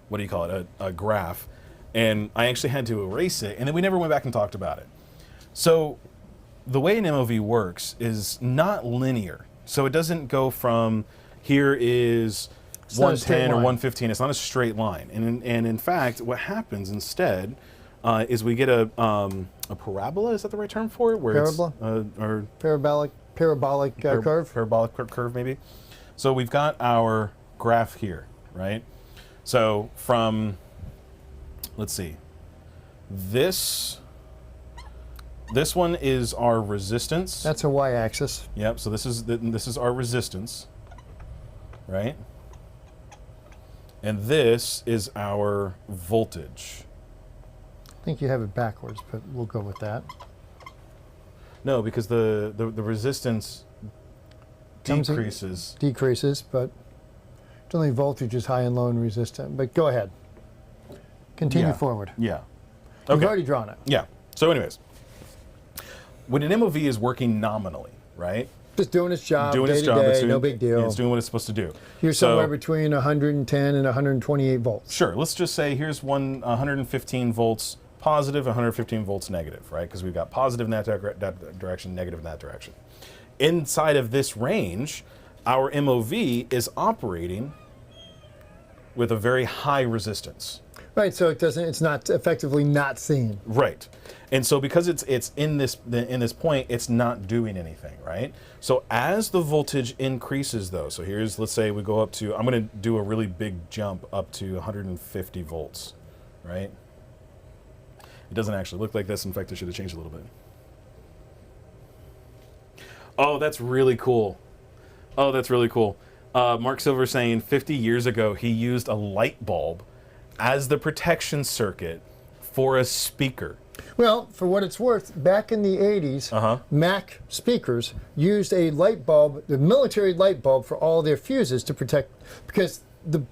what do you call it? A graph, and I actually had to erase it, and then we never went back and talked about it. So the way an MOV works is not linear. So it doesn't go from here is 110 or 115. It's not a straight line. And in fact, what happens instead is we get a parabola. Is that the right term for it? Where parabola? Or parabolic curve? Parabolic curve, maybe. So we've got our graph here, right? So from, let's see, this one is our resistance. That's a y-axis. Yep. So this is our resistance, right? And this is our voltage. I think you have it backwards, but we'll go with that. No, because the resistance decreases. Decreases, but it's only voltage is high and low and resistant. But go ahead. Continue forward. Yeah. You've already drawn it. Yeah. So anyways, when an MOV is working nominally, right? Just doing its job, doing day its to job. day, no big deal. It's doing what it's supposed to do. You're somewhere between 110 and 128 volts. Sure. Let's just say here's 115 volts positive, 115 volts negative, right? Because we've got positive in that direction, negative in that direction. Inside of this range, our MOV is operating with a very high resistance. Right, so it's not effectively not seen. Right. And so because it's in this point, it's not doing anything, right? So as the voltage increases though, so let's say we go up to, I'm going to do a really big jump up to 150 volts, right? It doesn't actually look like this. In fact, I should have changed a little bit. Oh, that's really cool. Oh, that's really cool. Mark Silver saying 50 years ago, he used a light bulb as the protection circuit for a speaker. Well, for what it's worth, back in the 80s, Mac speakers used a light bulb, the military light bulb, for all their fuses to protect, because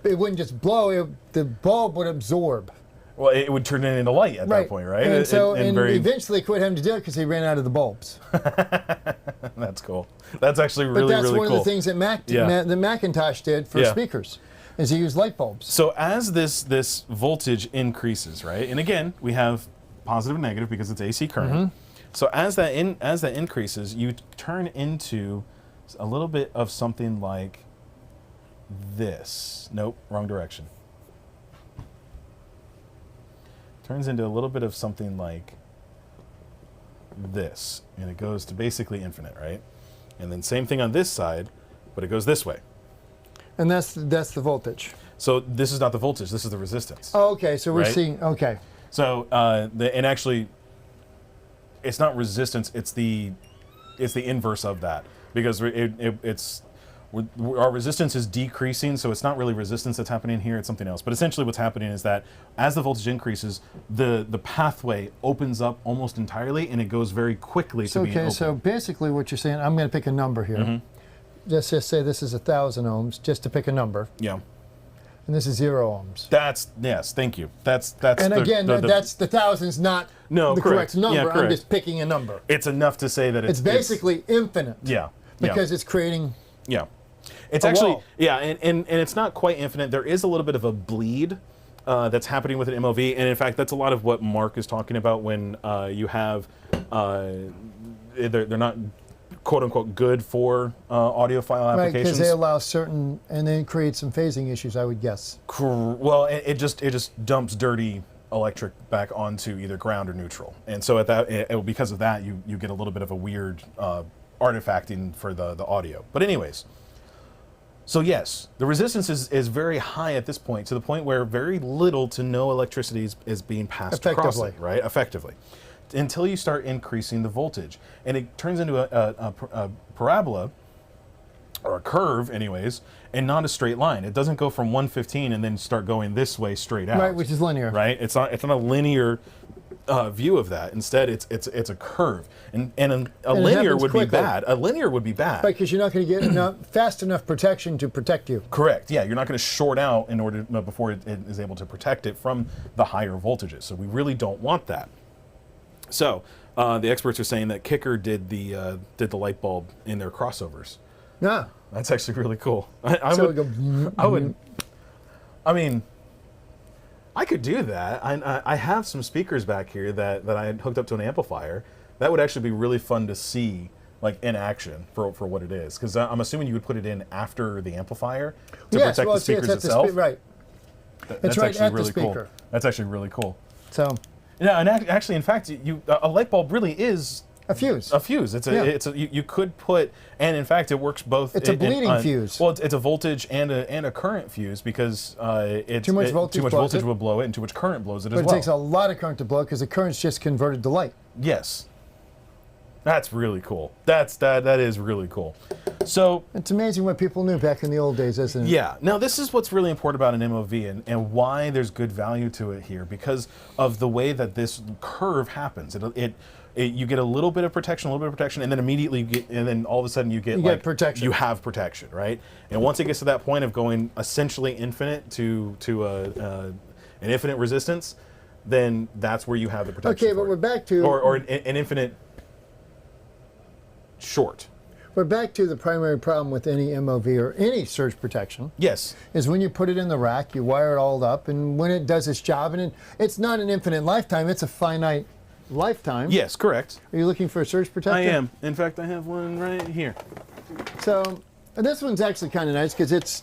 it wouldn't just blow, the bulb would absorb. Well, it would turn it into light at that point, right? And so eventually quit having to do it because they ran out of the bulbs. That's cool. That's actually really, really cool. But that's one of the things that the Macintosh did for speakers, is he used light bulbs. So as this voltage increases, right? And again, we have positive and negative because it's AC current. So as that increases, you turn into a little bit of something like this. Nope, wrong direction. Turns into a little bit of something like this, and it goes to basically infinite, right? And then same thing on this side, but it goes this way. And that's the voltage. So this is not the voltage, this is the resistance. Oh, okay, so we're seeing, okay. So, and actually, it's not resistance, it's the inverse of that, because our resistance is decreasing, so it's not really resistance that's happening here, it's something else. But essentially what's happening is that as the voltage increases, the pathway opens up almost entirely, and it goes very quickly to being open. So basically what you're saying, I'm going to pick a number here. Let's just say this is 1,000 ohms, just to pick a number. Yeah. And this is 0 ohms. Yes, thank you. That's and again, that's the thousand's not the correct number. Yeah, correct. I'm just picking a number. It's enough to say that it's basically infinite. Yeah. Because it's creating. Yeah. It's actually, and it's not quite infinite. There is a little bit of a bleed that's happening with an MOV, and in fact, that's a lot of what Mark is talking about when you have, they're not quote-unquote good for audiophile applications. Right, because they allow certain, and then create some phasing issues, I would guess. Well, it just dumps dirty electric back onto either ground or neutral, and so because of that, you get a little bit of a weird artifacting for the audio. But anyways. So yes, the resistance is very high at this point, to the point where very little to no electricity is being passed across it, right? Effectively. Until you start increasing the voltage. And it turns into a parabola, or a curve anyways, and not a straight line. It doesn't go from 115 and then start going this way straight out. Right, which is linear. Right? It's not a linear view of that. Instead, it's a curve, and a linear would be bad. A linear would be bad. Right, because you're not going to get fast enough protection to protect you. Correct. Yeah, you're not going to short out in order before it is able to protect it from the higher voltages. So we really don't want that. So the experts are saying that Kicker did the light bulb in their crossovers. Yeah, that's actually really cool. I mean, I could do that. I have some speakers back here that I had hooked up to an amplifier. That would actually be really fun to see, like, in action for what it is. Because I'm assuming you would put it in after the amplifier to protect the speakers itself. Right. That's right actually at really the speaker. Cool. That's actually really cool. So. Yeah, and actually, in fact, a light bulb really is a fuse. A fuse. You could put, and in fact, it works both. It's a bleeding fuse. Well, it's a voltage and a current fuse, because too much voltage will blow it, and too much current blows it as well. But it takes a lot of current to blow, because the current's just converted to light. Yes. That's really cool. That is really cool. So it's amazing what people knew back in the old days, isn't it? Yeah. Now this is what's really important about an MOV and why there's good value to it here, because of the way that this curve happens. You get a little bit of protection, and then immediately then all of a sudden you get protection. You have protection, right? And once it gets to that point of going essentially infinite to an infinite resistance, then that's where you have the protection. Okay, but we're back to or an infinite short. But back to the primary problem with any MOV or any surge protection. Yes. Is when you put it in the rack, you wire it all up, and when it does its job, and it's not an infinite lifetime, it's a finite lifetime. Yes, correct. Are you looking for a surge protector? I am. In fact, I have one right here. So this one's actually kind of nice because it's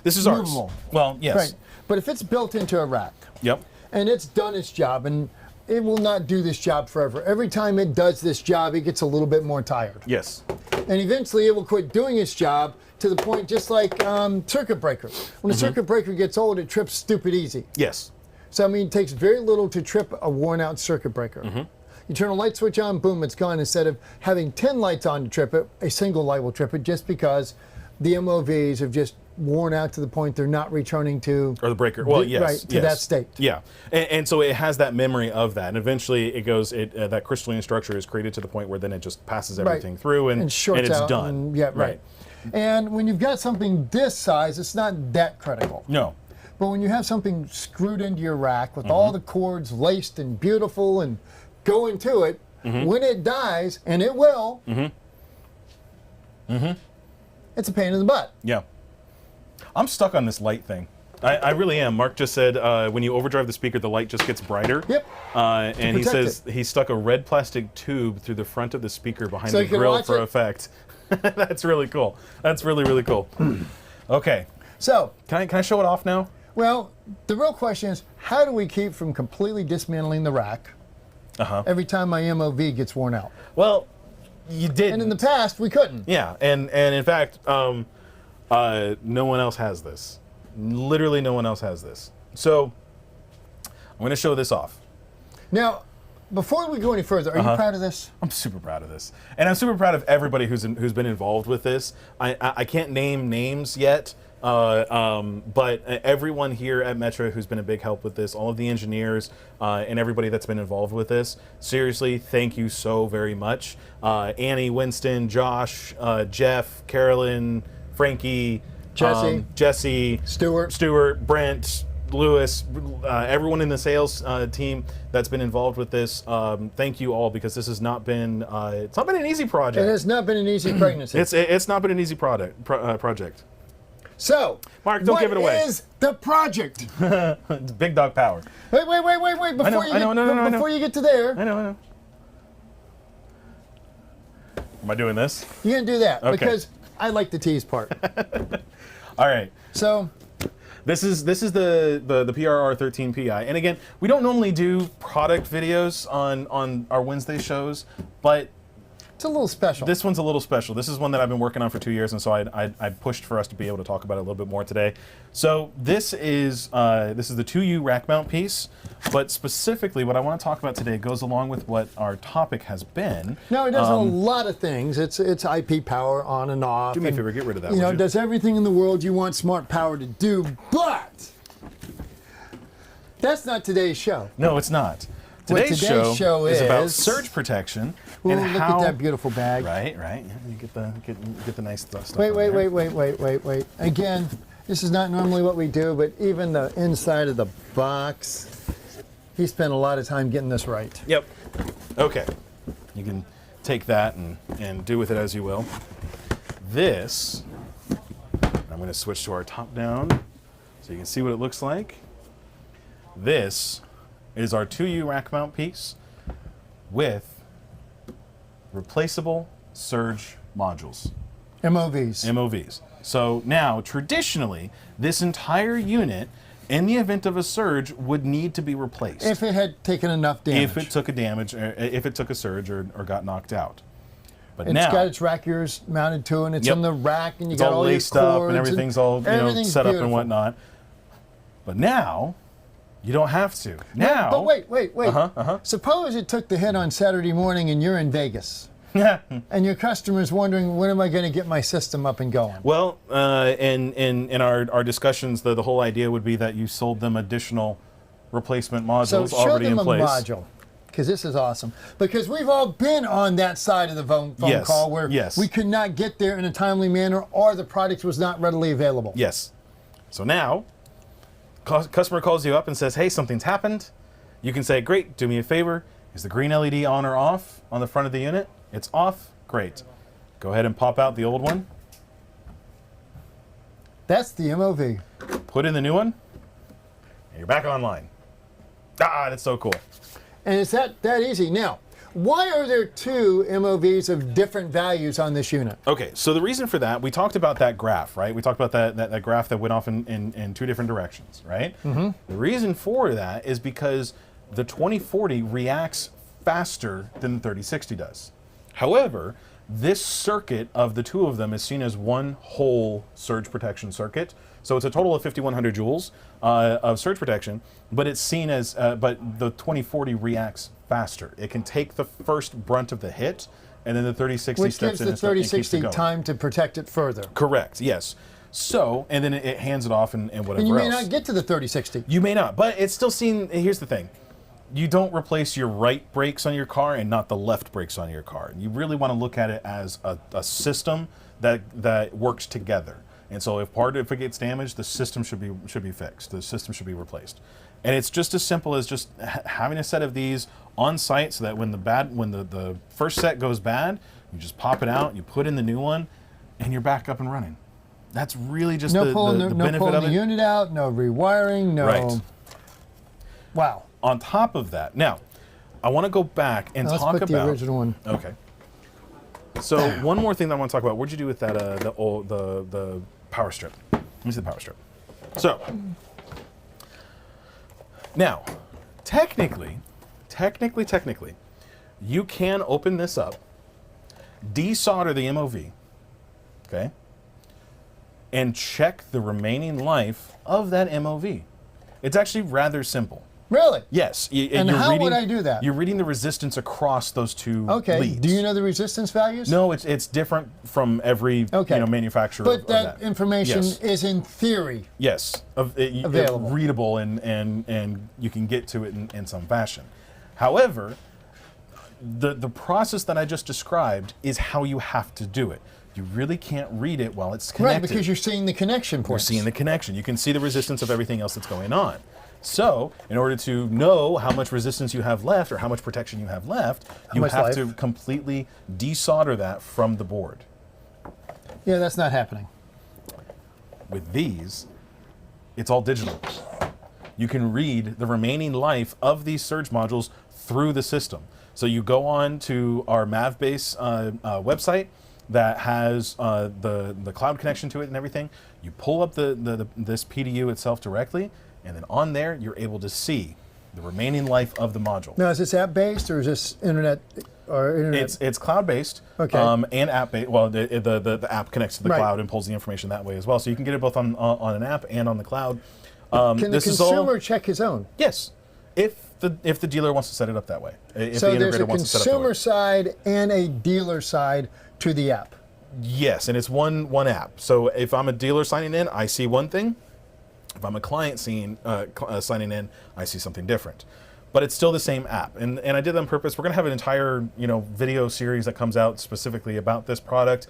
This is movable. ours. Well, yes. Right. But if it's built into a rack, Yep. and it's done its job, and it will not do this job forever. Every time it does this job, it gets a little bit more tired. Yes. And eventually it will quit doing its job to the point just like circuit breakers. When a circuit breaker gets old, it trips stupid easy. Yes. So, I mean, it takes very little to trip a worn out circuit breaker. You turn a light switch on, boom, it's gone. Instead of having 10 lights on to trip it, a single light will trip it just because the MOVs have just worn out to the point they're not returning to... Or the breaker. Well, yes. Right, to that state. Yeah. And so it has that memory of that. And eventually it goes, that crystalline structure is created to the point where then it just passes everything through and it's done. And, yeah, right. And when you've got something this size, it's not that critical. No. But when you have something screwed into your rack with all the cords laced and beautiful and going to it, when it dies, and it will, it's a pain in the butt. Yeah. I'm stuck on this light thing. I really am. Mark just said when you overdrive the speaker, the light just gets brighter. Yep. And he says he stuck a red plastic tube through the front of the speaker behind the grill for effect. That's really cool. That's really, really cool. Okay. So, can I show it off now? Well, the real question is, how do we keep from completely dismantling the rack every time my MOV gets worn out? Well, you did. And in the past, we couldn't. Yeah, and in fact, no one else has this. Literally no one else has this. So, I'm going to show this off. Now, before we go any further, are you proud of this? I'm super proud of this. And I'm super proud of everybody who's been involved with this. I can't name names yet, but everyone here at Metra who's been a big help with this, all of the engineers and everybody that's been involved with this, seriously, thank you so very much. Annie, Winston, Josh, Jeff, Carolyn, Frankie, Jesse, Stuart, Brent, Lewis, everyone in the sales team that's been involved with this, thank you all, because this has not been it's not been an easy project. It has not been an easy pregnancy. It's not been an easy project. So, Mark, don't give it away. What is the project? It's Big Dog Power. Wait. Before you get to there. I know. Am I doing this? You can't do that, Okay. because I like the tease part. All right. So, this is the PRR 13 PI, and again, we don't normally do product videos on our Wednesday shows, but it's a little special. This one's a little special. This is one that I've been working on for 2 years, and so I pushed for us to be able to talk about it a little bit more today. So this is the 2U rack mount piece, but specifically what I want to talk about today goes along with what our topic has been. No, it does a lot of things. It's IP power on and off. Do me a favor, get rid of that. You know, it does everything in the world you want smart power to do, but that's not today's show. No, it's not. Today's show is about surge protection. Ooh, and look at that beautiful bag. Right. You get the nice stuff. Wait. Again, this is not normally what we do, but even the inside of the box, he spent a lot of time getting this right. Yep. Okay. You can take that and do with it as you will. This, I'm going to switch to our top down so you can see what it looks like. This is our 2U rack mount piece with replaceable surge modules. MOVs. So now, traditionally, this entire unit, in the event of a surge, would need to be replaced. If it had taken enough damage. If it took a damage, or if it took a surge or got knocked out. But it's now, got its rack gears mounted to it, and it's on the rack, and it's got all all your laced up, cords, and everything's all set up and whatnot. But now, you don't have to. Now, but wait. Suppose it took the hit on Saturday morning, and you're in Vegas. And your customer's wondering, when am I going to get my system up and going? Well, in our discussions, the whole idea would be that you sold them additional replacement modules already in place. So show them a module, because this is awesome. Because we've all been on that side of the phone call where we could not get there in a timely manner, or the product was not readily available. Yes. So now, customer calls you up and says, hey, something's happened. You can say, great, do me a favor. Is the green LED on or off on the front of the unit? It's off. Great. Go ahead and pop out the old one. That's the MOV. Put in the new one, and you're back online. Ah, that's so cool. And it's that easy. Now, why are there two MOVs of different values on this unit? Okay, so the reason for that, we talked about that graph, right? We talked about that graph that went off in two different directions, right? The reason for that is because the 2040 reacts faster than the 3060 does. However, this circuit of the two of them is seen as one whole surge protection circuit. So it's a total of 5,100 joules of surge protection, but it's seen as, but the 2040 reacts faster. It can take the first brunt of the hit, and then the 3060 Which steps gives in the and keeps it 3060 going. time to protect it further. Correct, yes. So, and then it hands it off and whatever else. And you may not get to the 3060. You may not, but it's still seen, here's the thing. You don't replace your right brakes on your car and not the left brakes on your car. You really want to look at it as a system that works together. And so if it gets damaged, the system should be fixed. The system should be replaced. And it's just as simple as just having a set of these on site so that when the first set goes bad, you just pop it out, you put in the new one, and you're back up and running. That's really just the benefit no pulling of it. the unit out, no rewiring, no. Right. Wow. On top of that, now I want to go back and Let's talk put about the original one. Okay. So one more thing that I want to talk about. What'd you do with that the power strip? Let me see the power strip. So now, technically, you can open this up, desolder the MOV, okay, and check the remaining life of that MOV. It's actually rather simple. Really? Yes. And how would I do that? You're reading the resistance across those two leads. Do you know the resistance values? No, it's different from every manufacturer. But that information is in theory. Yes, available, readable, and you can get to it in some fashion. However, the process that I just described is how you have to do it. You really can't read it while it's connected. Right, because you're seeing the connection points. You're seeing the connection. You can see the resistance of everything else that's going on. So, in order to know how much resistance you have left or how much protection you have left, you have to completely desolder that from the board. Yeah, that's not happening. With these, it's all digital. You can read the remaining life of these surge modules through the system. So you go on to our MAVbase website that has the cloud connection to it and everything. You pull up this PDU itself directly, and then on there, you're able to see the remaining life of the module. Now, is this app-based or is this internet? It's cloud-based and app-based. Well, the app connects to the cloud and pulls the information that way as well. So you can get it both on an app and on the cloud. Can the consumer check his own? Yes, if the dealer wants to set it up that way. If so the there's a wants to set it up that consumer way. side and a dealer side to the app. Yes, and it's one app. So if I'm a dealer signing in, I see one thing. If I'm a client signing in, I see something different. But it's still the same app, and I did that on purpose. We're going to have an entire video series that comes out specifically about this product.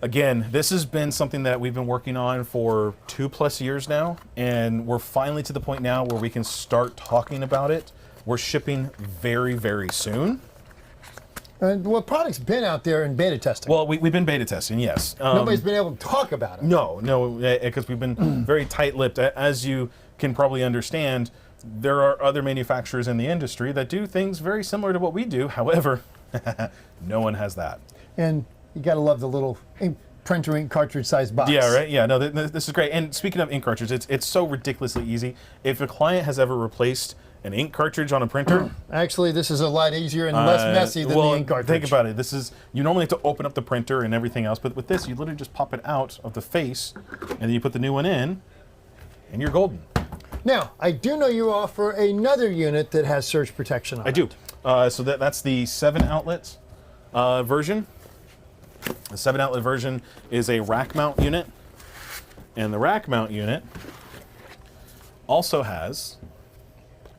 Again, this has been something that we've been working on for 2+ years now, and we're finally to the point now where we can start talking about it. We're shipping very, very soon. And what product's been out there in beta testing? Well, we've been beta testing, yes. Nobody's been able to talk about it. No, because we've been very tight-lipped. As you can probably understand, there are other manufacturers in the industry that do things very similar to what we do. However, no one has that. And you got to love the little printer ink cartridge sized box. Yeah, right. Yeah, no, this is great. And speaking of ink cartridges, it's so ridiculously easy. If a client has ever replaced an ink cartridge on a printer. Actually, this is a lot easier and less messy than the ink cartridge. Think about it. You normally have to open up the printer and everything else, but with this, you literally just pop it out of the face, and then you put the new one in, and you're golden. Now, I do know you offer another unit that has surge protection on it. I do. So that's the 7-outlet version. The 7-outlet version is a rack mount unit, and the rack mount unit also has,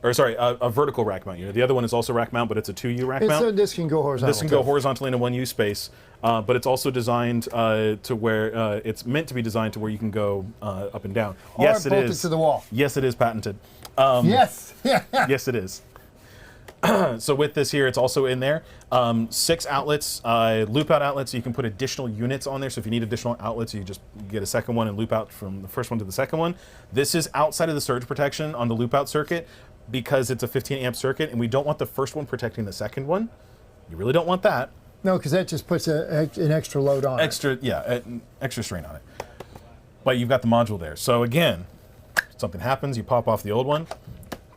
a vertical rack mount unit. The other one is also rack mount, but it's a 2U rack mount. So this can go horizontal. This can go horizontally in a 1U space, but it's also designed to where it's meant to be designed to where you can go up and down. Or yes, it bolted is. to the wall. Yes, it is patented. Yes. Yes, it is. So with this here, it's also in there. 6 outlets, loop out outlets. So you can put additional units on there. So if you need additional outlets, you just get a second one and loop out from the first one to the second one. This is outside of the surge protection on the loop out circuit because it's a 15 amp circuit, and we don't want the first one protecting the second one. You really don't want that. No, because that just puts an extra load on it. Yeah, extra strain on it. But you've got the module there. So again, something happens, you pop off the old one,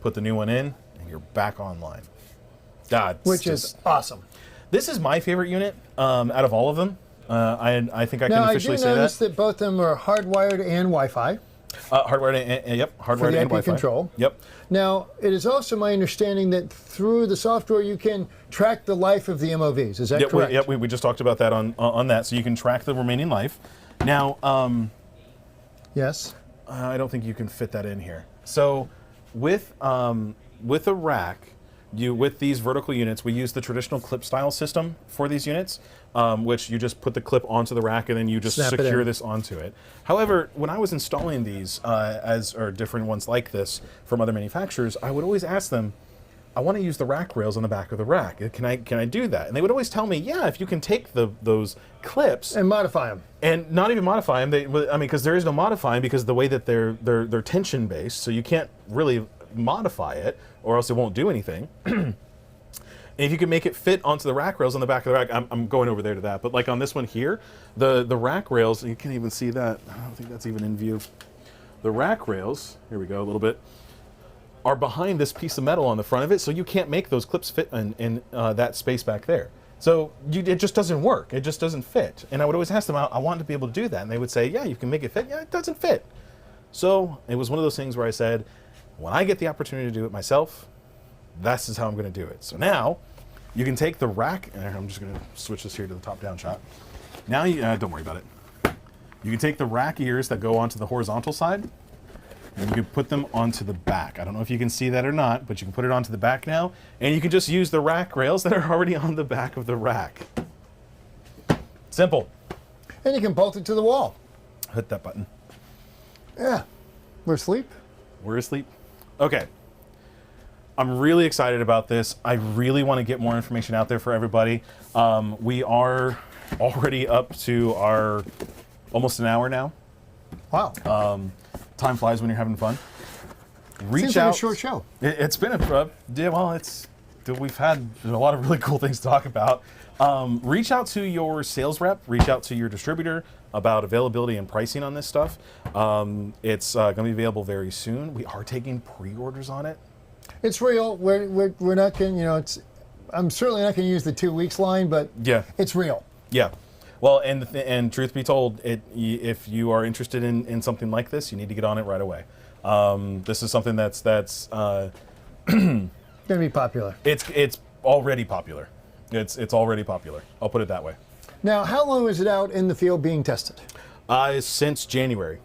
put the new one in, and you're back online. God, which is awesome. This is my favorite unit out of all of them. I think I can officially say that. Now, I do notice that both of them are hardwired and Wi-Fi. Hardwired and yep, hardwired for the and IP Wi-Fi. control. Yep. Now, it is also my understanding that through the software you can track the life of the MOVs. Is that correct? Yep. We just talked about that on that, so you can track the remaining life. Now, yes. I don't think you can fit that in here. So, with a rack. With these vertical units, we use the traditional clip style system for these units, which you just put the clip onto the rack and then you just secure this onto it. However, when I was installing these, or different ones like this from other manufacturers, I would always ask them, I want to use the rack rails on the back of the rack. Can I do that? And they would always tell me, yeah, if you can take those clips and modify them, and not even modify them. Because there is no modifying because the way that they're tension based, so you can't really modify it or else it won't do anything. And if you can make it fit onto the rack rails on the back of the rack, I'm going over there to that, but like on this one here, the rack rails, you can't even see that. I don't think that's even in view. The rack rails, here we go a little bit, are behind this piece of metal on the front of it, so you can't make those clips fit in that space back there. So it just doesn't work. It just doesn't fit. And I would always ask them, I want to be able to do that. And they would say, yeah, you can make it fit. Yeah, it doesn't fit. So it was one of those things where I said, when I get the opportunity to do it myself, this is how I'm going to do it. So now you can take the rack, and I'm just going to switch this here to the top-down shot. Now, don't worry about it. You can take the rack ears that go onto the horizontal side, and you can put them onto the back. I don't know if you can see that or not, but you can put it onto the back now, and you can just use the rack rails that are already on the back of the rack. Simple. And you can bolt it to the wall. Hit that button. Yeah. We're asleep. We're asleep. Okay. I'm really excited about this. I really want to get more information out there for everybody. We are already up to our almost an hour now. Wow. Time flies when you're having fun. Seems like a short show. It's been we've had a lot of really cool things to talk about. Reach out to your sales rep, reach out to your distributor about availability and pricing on this stuff. It's going to be available very soon. We are taking pre-orders on it. It's real. We're not going, I'm certainly not going to use the 2 weeks line, but yeah, it's real. Yeah. Well, and truth be told, if you are interested in something like this, you need to get on it right away. This is something that's going to be popular. It's already popular. It's already popular. I'll put it that way. Now, how long is it out in the field being tested? Since January.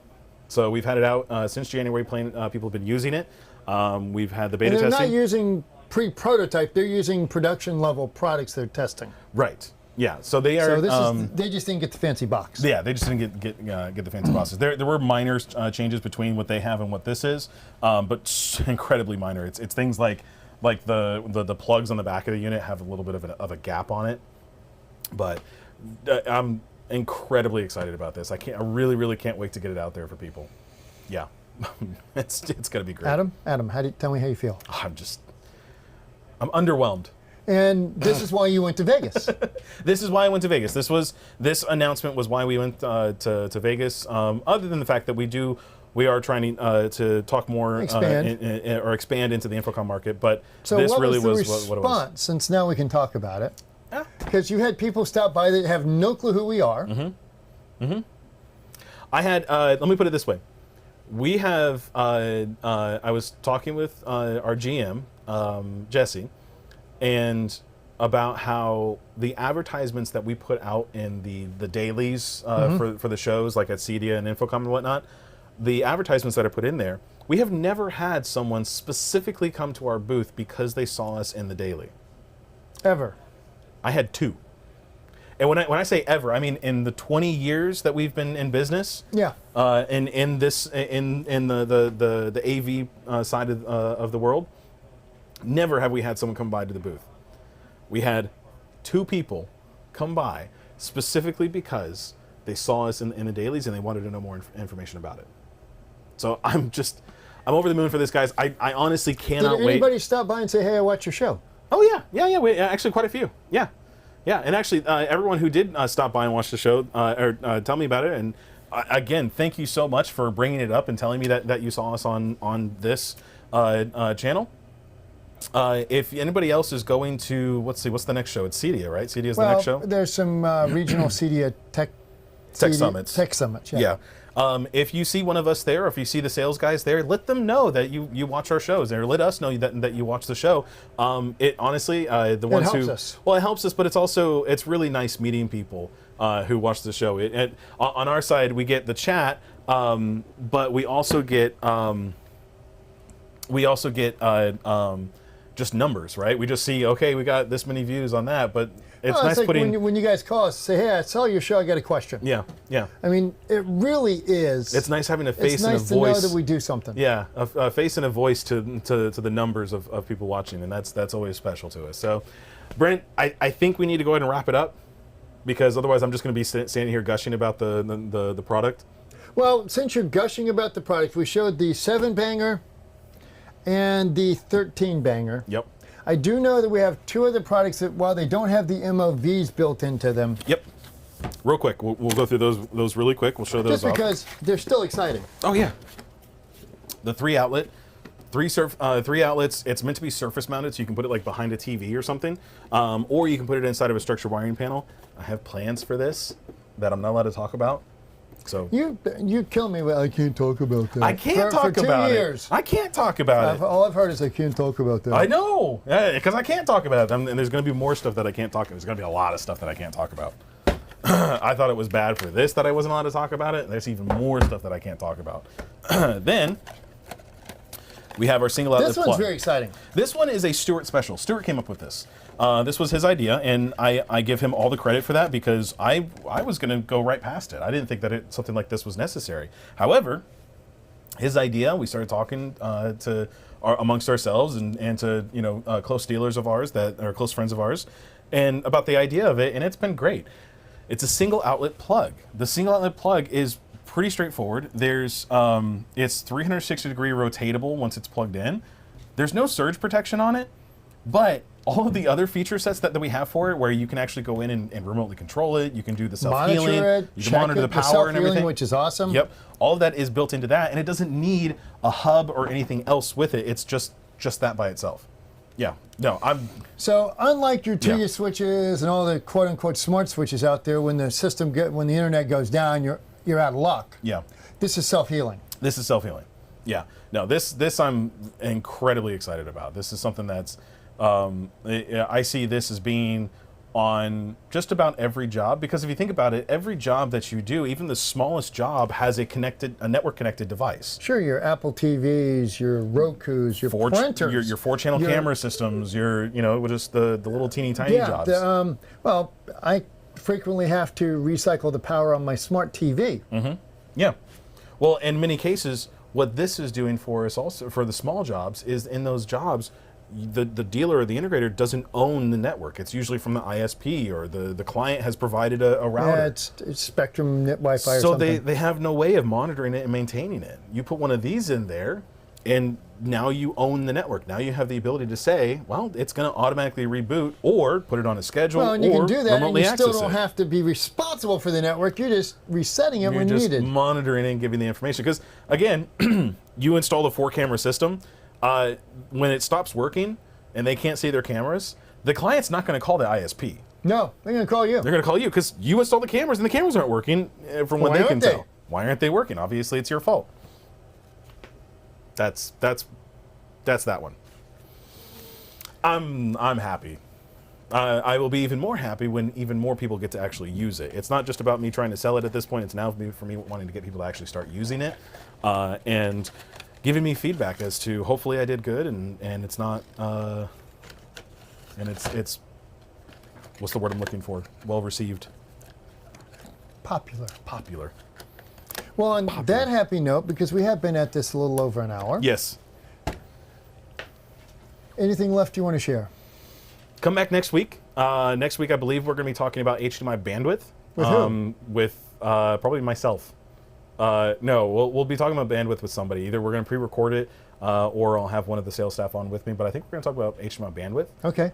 So we've had it out since January. People have been using it. We've had the beta testing. They're not using pre-prototype. They're using production-level products they're testing. Right. Yeah. So they are. So they just didn't get the fancy box. Yeah, they just didn't get the fancy boxes. There were minor changes between what they have and what this is, but incredibly minor. It's things like the plugs on the back of the unit have a little bit of a gap on it, but I'm incredibly excited about this. I really can't wait to get it out there for people. Yeah, it's gonna be great. Adam, tell me how you feel. I'm underwhelmed. And this is why you went to Vegas. This is why I went to Vegas. This announcement was why we went to Vegas. Other than the fact that we are trying to talk more expand into the Infocomm market, but so this what really was was what it was. Since now we can talk about it, because you had people stop by that have no clue who we are. Mm-hmm. Mm-hmm. I had. Let me put it this way: we have. I was talking with our GM, Jesse, and about how the advertisements that we put out in the dailies for the shows, like at CEDIA and Infocomm and whatnot, the advertisements that are put in there, we have never had someone specifically come to our booth because they saw us in the daily. Ever. I had 2. And when I say ever, I mean in the 20 years that we've been in business. Yeah. In the AV side of the world, Never have we had someone come by to the booth. We had 2 people come by specifically because they saw us in the dailies and they wanted to know more information about it. So I'm over the moon for this, guys. I honestly cannot Did wait. anybody stop by and say, hey, I watched your show? Oh, yeah. Actually, quite a few. Yeah. And actually, everyone who did stop by and watch the show or tell me about it. And again, thank you so much for bringing it up and telling me that you saw us on this channel. If anybody else is going to, let's see, what's the next show? It's CEDIA, right? CEDIA is the next show? There's some regional CEDIA tech summits. Tech summits, yeah. If you see one of us there, or if you see the sales guys there, let them know that you watch our shows, or let us know that you watch the show. It honestly, the ones helps us. Well, it helps us, but it's really nice meeting people who watch the show. On our side, we get the chat, but we also get just numbers, right? We just see, okay, we got this many views on that, but it's nice like putting. when you guys call us, say, hey, I saw your show, I got a question. Yeah. I mean, it really is. It's nice having a face and a voice. It's nice to know that we do something. Yeah, a face and a voice to the numbers of people watching, and that's always special to us. So, Brent, I think we need to go ahead and wrap it up, because otherwise I'm just going to be standing here gushing about the product. Well, since you're gushing about the product, we showed the 7-banger and the 13-banger. Yep. I do know that we have 2 other products that, while they don't have the MOVs built into them. Yep. Real quick, we'll go through those really quick. We'll show those just because they're still exciting. Oh yeah. The 3-outlet, 3 outlets. It's meant to be surface mounted, so you can put it like behind a TV or something, or you can put it inside of a structured wiring panel. I have plans for this that I'm not allowed to talk about. So you kill me with I can't talk about that. I can't talk about it. I can't talk about it. All I've heard is I can't talk about that. I know, because I can't talk about it. And there's going to be more stuff that I can't talk about. There's going to be a lot of stuff that I can't talk about. I thought it was bad for this that I wasn't allowed to talk about it. There's even more stuff that I can't talk about. Then we have our single outlet plug. This one's very exciting. This one is a Stuart special. Stuart came up with this. This was his idea, and I give him all the credit for that, because I was going to go right past it. I didn't think that something like this was necessary. However, his idea, we started talking amongst ourselves and to close dealers of ours that are close friends of ours, and about the idea of it, and it's been great. It's a single outlet plug. The single outlet plug is pretty straightforward. There's it's 360-degree rotatable once it's plugged in. There's no surge protection on it, but all of the other feature sets that we have for it, where you can actually go in and remotely control it, you can do the self-healing, you can monitor the power and everything, which is awesome. Yep, all of that is built into that, and it doesn't need a hub or anything else with it. It's just that by itself. Yeah, no, So unlike your TIA switches and all the quote-unquote smart switches out there, when the internet goes down, you're out of luck. Yeah. This is self-healing. This is self-healing. Yeah. No, this I'm incredibly excited about. This is something that's I see this as being on just about every job, because if you think about it, every job that you do, even the smallest job, has a network connected device. Sure, your Apple TVs, your Rokus, your printers, your 4-channel camera systems, just the little teeny tiny jobs. Well, I frequently have to recycle the power on my smart TV. Mm-hmm. Yeah. Well, in many cases, what this is doing for us also, for the small jobs, is in those jobs, the dealer or the integrator doesn't own the network. It's usually from the ISP, or the client has provided a router. Yeah, it's Spectrum Wi-Fi or something. So they have no way of monitoring it and maintaining it. You put one of these in there, and now you own the network. Now you have the ability to say, well, it's going to automatically reboot, or put it on a schedule, well, and you can do that, and you still don't it. have to be responsible for the network. You're just resetting it when needed. You're just monitoring it and giving the information. Because, again, you install a 4-camera system. When it stops working and they can't see their cameras, the client's not going to call the ISP. No, they're going to call you. They're going to call you because you installed the cameras and the cameras aren't working from what they can tell. Why aren't they working? Obviously, it's your fault. That's that one. I'm happy. I will be even more happy when even more people get to actually use it. It's not just about me trying to sell it at this point. It's now for me wanting to get people to actually start using it, and giving me feedback as to hopefully I did good, and it's not and it's what's the word I'm looking for? Well received. Popular. Well, on that happy note, because we have been at this a little over an hour. Yes. Anything left you want to share? Come back next week. Next week, I believe we're going to be talking about HDMI bandwidth. With who? With probably myself. No, we'll be talking about bandwidth with somebody. Either we're going to pre-record it, or I'll have one of the sales staff on with me. But I think we're going to talk about HDMI bandwidth. Okay.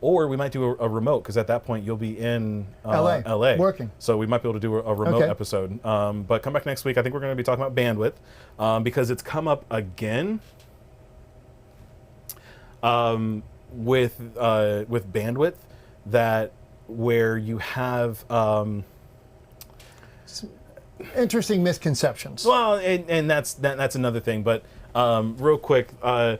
Or we might do a remote, because at that point you'll be in LA working. So we might be able to do a remote Okay. episode. But come back next week. I think we're going to be talking about bandwidth, because it's come up again. With bandwidth, that where you have Interesting misconceptions. well, and that's another thing. But real quick, I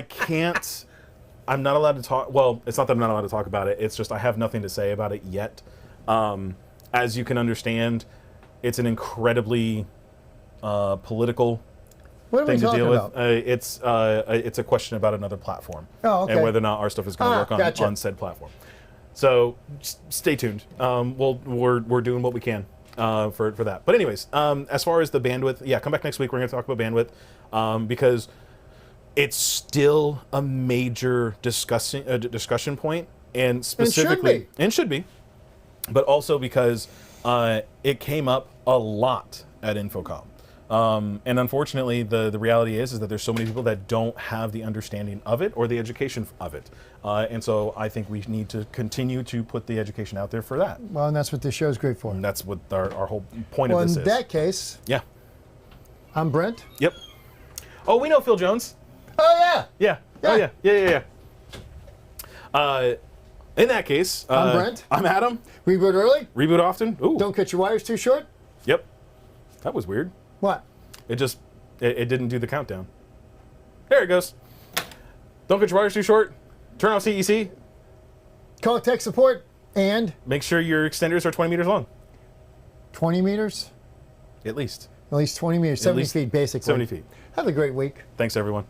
can't. I'm not allowed to talk. Well, it's not that I'm not allowed to talk about it. It's just I have nothing to say about it yet. As you can understand, it's an incredibly political What are we thing to talking deal with. about? It's a question about another platform, Oh, okay. and whether or not our stuff is going to work gotcha. on said platform. So stay tuned. We're doing what we can for that. But anyways, as far as the bandwidth, yeah, come back next week. We're going to talk about bandwidth, because it's still a major discussion point, and specifically, and should be, but also because it came up a lot at Infocomm. And unfortunately, the reality is that there's so many people that don't have the understanding of it or the education of it. And so I think we need to continue to put the education out there for that. Well, and that's what this show's great for. And that's what our whole point Well, of this in is. that case, Yeah. I'm Brent. Yep. Oh, we know Phil Jones. Oh, yeah. Yeah. Oh, yeah. Yeah. In that case, I'm Brent. I'm Adam. Reboot early. Reboot often. Ooh. Don't cut your wires too short. Yep. That was weird. What? It didn't do the countdown. There it goes. Don't get your wires too short. Turn off CEC. Call tech support and Make sure your extenders are 20 meters long. 20 meters. At least. At least 20 meters. 70 least feet, basically. 70 feet. Have a great week. Thanks, everyone.